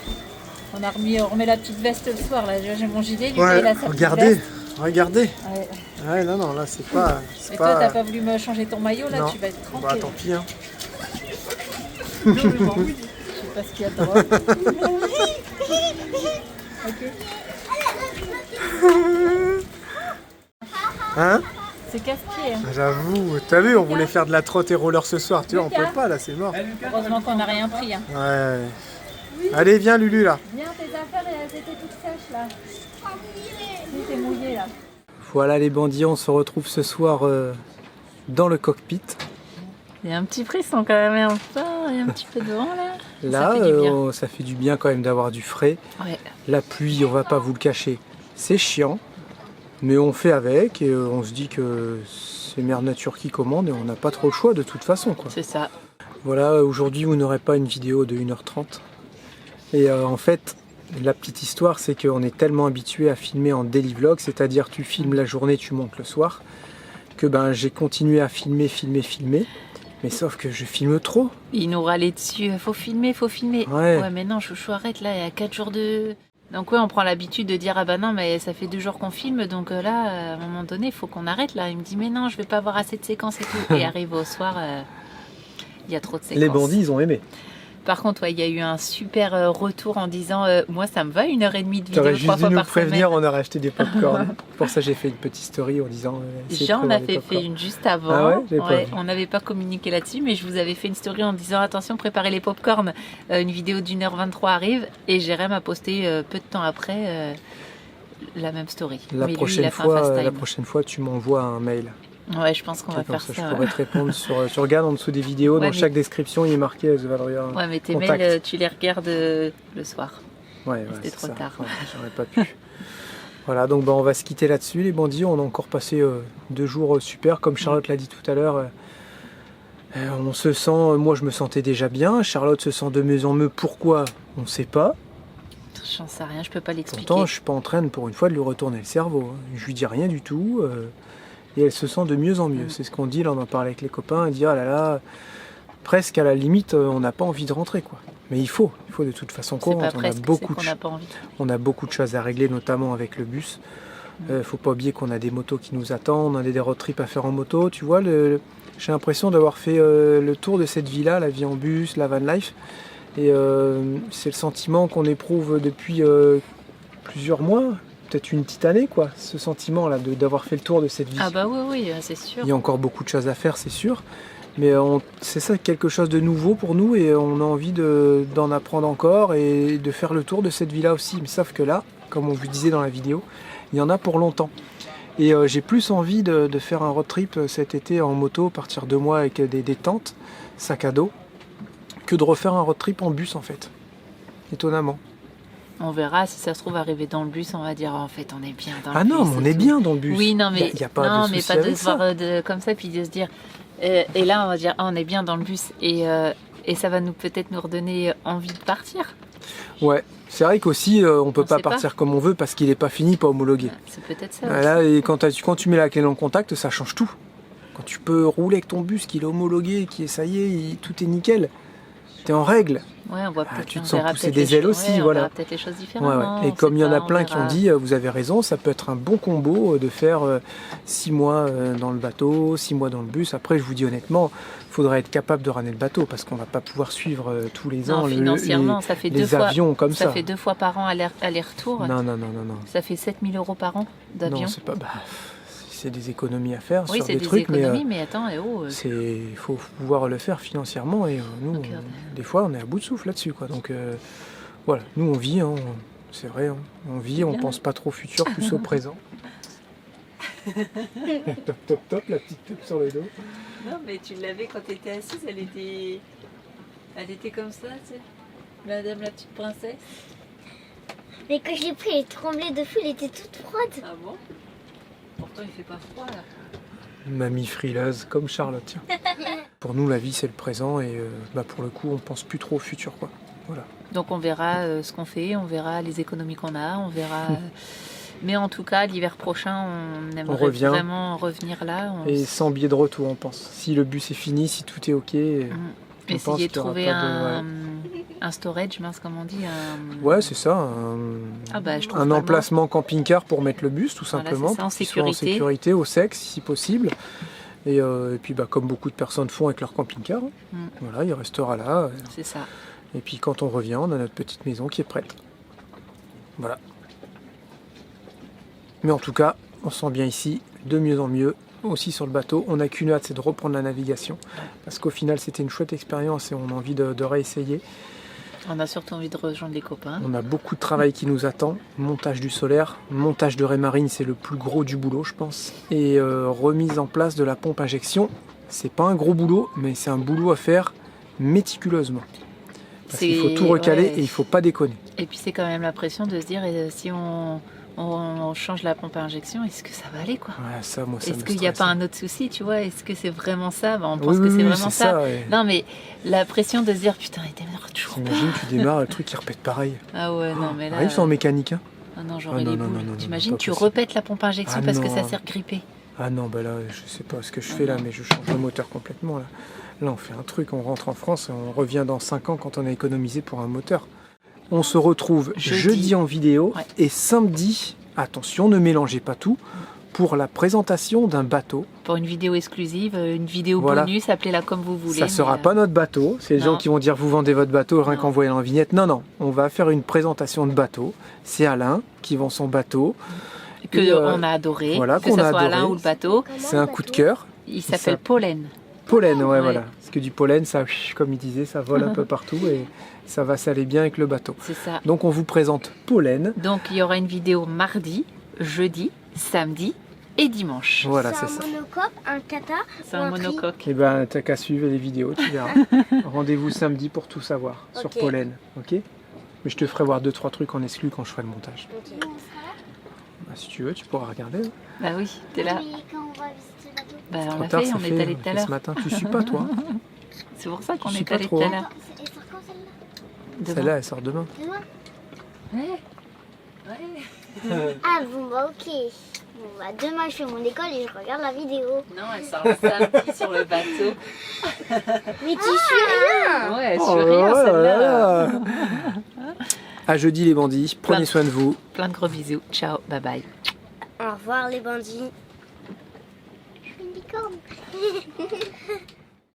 On remet la petite veste le soir là, j'ai mon gilet, lui Ouais, il a sa petite regardez, veste. regardez. Ouais. Ouais, non, non, là c'est pas. Et toi t'as pas voulu me changer ton maillot là, Non. tu vas être Bah tranquille. tant pis, hein. Je sais pas ce qu'il y a dedans. Ok. Hein? C'est casse-pied. Hein. J'avoue, t'as vu, on voulait faire de la trotte et roller ce soir, tu vois, on peut pas là, c'est mort. Heureusement qu'on n'a rien pris. Hein. Ouais. Allez, viens Lulu là. Viens, tes affaires elles étaient toutes sèches là. Oui, t'es mouillé là. Voilà les bandits, on se retrouve ce soir dans le cockpit. Il y a un petit frisson quand même, il y a un petit peu de vent là. Là, Ça fait du bien. ça fait du bien quand même d'avoir du frais. Ouais. La pluie, on va pas vous le cacher, c'est chiant. Mais on fait avec et on se dit que c'est Mère Nature qui commande et on n'a pas trop le choix de toute façon, quoi. C'est ça. Voilà, aujourd'hui vous n'aurez pas une vidéo de 1h30. Et en fait, la petite histoire, c'est qu'on est tellement habitué à filmer en daily vlog, c'est-à-dire tu filmes la journée, tu montes le soir, que ben j'ai continué à filmer, mais sauf que je filme trop. Il nous râlait dessus, faut filmer. Ouais. Mais non, chouchou, arrête là, il y a 4 jours de... Donc ouais, on prend l'habitude de dire ah bah non mais ça fait 2 jours qu'on filme donc là à un moment donné il faut qu'on arrête là. Il me dit mais non je vais pas avoir assez de séquences et tout. Et arrive au soir il y a trop de séquences. Les bandits ils ont aimé. Par contre ouais, il y a eu un super retour en disant moi ça me va 1h30 de vidéo T'aurais 3 juste fois dû nous par prévenir, semaine. on aurait acheté des popcorn. Pour ça j'ai fait une petite story en disant... essayez de Jean en prévoir a des fait popcorn. une juste avant. Ah ouais, j'avais pas vu. On n'avait pas communiqué là-dessus, mais je vous avais fait une story en disant attention, préparez les popcorn. Une vidéo d'1h23 arrive et Jérém a posté peu de temps après la même story. La Mais lui, il a fait un fast time. prochaine fois, tu m'envoies un mail. Ouais, je pense qu'on va Comme faire ça, ça. je pourrais te répondre sur... Tu regardes en dessous des vidéos, Ouais, dans mais- chaque description, il est marqué The Valoria. Ouais, mais tes Contact. mails, tu les regardes le soir. Ouais, c'était c'est trop ça. tard. Ouais, j'aurais pas pu. Voilà, donc on va se quitter là-dessus, les bandits. On a encore passé 2 jours super, comme Charlotte l'a dit tout à l'heure. On se sent, moi je me sentais déjà bien. Charlotte se sent de mieux en mieux. Pourquoi? On ne sait pas. J'en sais rien, je peux pas l'expliquer. Pourtant, je suis pas en train pour une fois de lui retourner le cerveau. Je lui dis rien du tout. Et elle se sent de mieux en mieux. C'est ce qu'on dit, là on en parlait avec les copains. Elle dit, ah là là, presque à la limite, on n'a pas envie de rentrer, quoi. Mais il faut de toute façon C'est courir. pas On a presque, beaucoup c'est qu'on n'a pas envie. On a beaucoup de choses à régler, notamment avec le bus. Faut pas oublier qu'on a des motos qui nous attendent, on a des road trips à faire en moto. Tu vois, j'ai l'impression d'avoir fait le tour de cette vie-là, la vie en bus, la van life. Et c'est le sentiment qu'on éprouve depuis plusieurs mois, peut-être une petite année, quoi. Ce sentiment-là d'avoir fait le tour de cette vie. Ah bah oui, c'est sûr. Il y a encore beaucoup de choses à faire, c'est sûr. Mais c'est ça, quelque chose de nouveau pour nous et on a envie d'en apprendre encore et de faire le tour de cette vie-là aussi. Mais sauf que là, comme on vous disait dans la vidéo, il y en a pour longtemps. Et j'ai plus envie de faire un road trip cet été en moto, partir 2 mois avec des tentes, sac à dos, que de refaire un road trip en bus en fait. Étonnamment. On verra, si ça se trouve, arriver dans le bus, on va dire, en fait, on est bien dans le Ah bus. non, mais on est bien dans le bus. Oui, non, mais y a pas non, de mais souci pas de avec se ça. voir comme ça, puis de se dire... et là, on va dire, ah, on est bien dans le bus. Et ça va peut-être nous redonner envie de partir. Ouais, c'est vrai qu'aussi, on peut On pas sait pas. partir comme on veut parce qu'il n'est pas fini, pas homologué. C'est peut-être ça. Là, et quand tu mets la clé dans le contact, ça change tout. Quand tu peux rouler avec ton bus, qu'il est homologué, ça y est, tout est nickel. T'es en règle. Ouais, on voit peut-être. tu te on sens verra pousser peut-être des les ailes choses- aussi, ouais, on voilà. verra peut-être les choses Ouais, différemment. ouais. Et on comme sait il y en a pas, on plein qui ont verra. dit, vous avez raison, ça peut être un bon combo de faire 6 mois dans le bateau, 6 mois dans le bus. Après, je vous dis honnêtement, il faudra être capable de ramener le bateau parce qu'on va pas pouvoir suivre tous les ans Non, financièrement, ça fait les 2 fois. avions comme ça. Ça fait 2 fois par an aller-retour. Non. Ça fait 7 000 € par an d'avion. Non, c'est pas. C'est des économies à faire Oui, sur c'est des des trucs, économies, mais attends, il faut pouvoir le faire financièrement et nous, Ok. des fois, on est à bout de souffle là-dessus, quoi. Donc voilà, nous on vit, hein, c'est vrai, hein, on vit, on pense pas trop au futur, plus au présent. top, la petite pub sur le dos. Non, mais tu l'avais quand tu étais assise, elle était comme ça, tu sais. Madame la petite princesse. Mais quand je l'ai pris, elle tremblait de fou, elle était toute froide. Ah bon? Pourtant, il fait pas froid là. Mamie frileuse, comme Charlotte, tiens. Pour nous, la vie, c'est le présent et pour le coup, on pense plus trop au futur, quoi. Voilà. Donc on verra ce qu'on fait, on verra les économies qu'on a, on verra. Mais en tout cas, l'hiver prochain, on aimerait revient. vraiment revenir là. Et sans billet de retour, on pense. Si le bus est fini, si tout est ok. On pense Essayer de qu'il y aura trouver pas un storage, mince, comme on dit. Ouais, c'est ça. Je trouve Un pas emplacement camping-car pour mettre le bus, tout Voilà, simplement. c'est ça, en pour qu'il soit sécurité. En sécurité, au sexe, si possible. Et puis, comme beaucoup de personnes font avec leur camping-car, voilà, il restera là. C'est ça. Et puis, quand on revient, on a notre petite maison qui est prête. Voilà. Mais en tout cas, on se sent bien ici, de mieux en mieux. Aussi sur le bateau, on n'a qu'une hâte, c'est de reprendre la navigation. Parce qu'au final, c'était une chouette expérience et on a envie de réessayer. On a surtout envie de rejoindre les copains. On a beaucoup de travail qui nous attend. Montage du solaire, montage de Raymarine, c'est le plus gros du boulot, je pense. Et remise en place de la pompe injection, c'est pas un gros boulot, mais c'est un boulot à faire méticuleusement. Parce qu'il faut tout recaler et il faut pas déconner. Et puis c'est quand même la pression de se dire, si on change la pompe à injection, est-ce que ça va aller, quoi? Ouais, ça, moi, ça Est-ce me qu'il n'y a stresse. pas un autre souci, tu vois? Est-ce que c'est vraiment ça? On pense Oui, que oui, c'est oui, vraiment c'est ça. ouais. Non, mais la pression de se dire, putain, il démarre toujours pas. T'imagines, tu démarres, le truc qui répète pareil. Ah ouais, non, mais là... Arrive sans mécanique, hein. Ah non, j'aurais Ah non, les non, boules. non, non, T'imagines, pas tu possible. repètes la pompe à injection Ah parce que non. ça sert grippé. Ah non, là, je sais pas ce que je fais là, mais je change le moteur complètement, là. Là, on fait un truc, on rentre en France et on revient dans 5 ans quand on a économisé pour un moteur. On se retrouve jeudi en vidéo et samedi, attention, ne mélangez pas tout, pour la présentation d'un bateau. Pour une vidéo exclusive, une vidéo Voilà. bonus, appelez-la comme vous voulez. Ça sera pas notre bateau, c'est les gens qui vont dire vous vendez votre bateau rien Non. qu'en voyant la vignette. Non, on va faire une présentation de bateau. C'est Alain qui vend son bateau. Que Et, on a adoré, voilà, que qu'on ce a soit adoré. Alain ou le bateau. C'est un coup de cœur. Il s'appelle Pollen. Pollen, ouais, Ouais. voilà. Parce que du pollen, ça, comme il disait, ça vole un peu partout et ça va s'aller bien avec le bateau. C'est ça. Donc on vous présente Pollen. Donc il y aura une vidéo mardi, jeudi, samedi et dimanche. Voilà, c'est ça. un monocoque, un kata. C'est un monocoque. Et ben, t'as qu'à suivre les vidéos, tu verras. Rendez-vous samedi pour tout savoir sur Ok. Pollen, ok? Mais je te ferai voir 2-3 trucs en exclu quand je ferai le montage. Bah, si tu veux, tu pourras regarder. Hein. Bah oui, t'es là. Mais quand on va visiter le bateau. Bah, on Trop l'a tard, fait, ça on fait, est allé tout à ce l'heure. matin. Tu suis pas, toi? C'est pour ça qu'on Je est suis pas allé trop, tout à hein. l'heure. Elle sort quand celle-là? Demain. Celle-là, elle sort demain. Demain? Ouais. Ah bon, bah ok. Bon, bah demain je fais mon école et je regarde la vidéo. Non, elle sort le samedi sur le bateau. Mais tu suis rien! Ouais, elle Oh suit rien, là celle-là. là. À jeudi les bandits, prenez soin de vous. Plein de gros bisous. Ciao, bye bye. Au revoir les bandits. Je suis une licorne.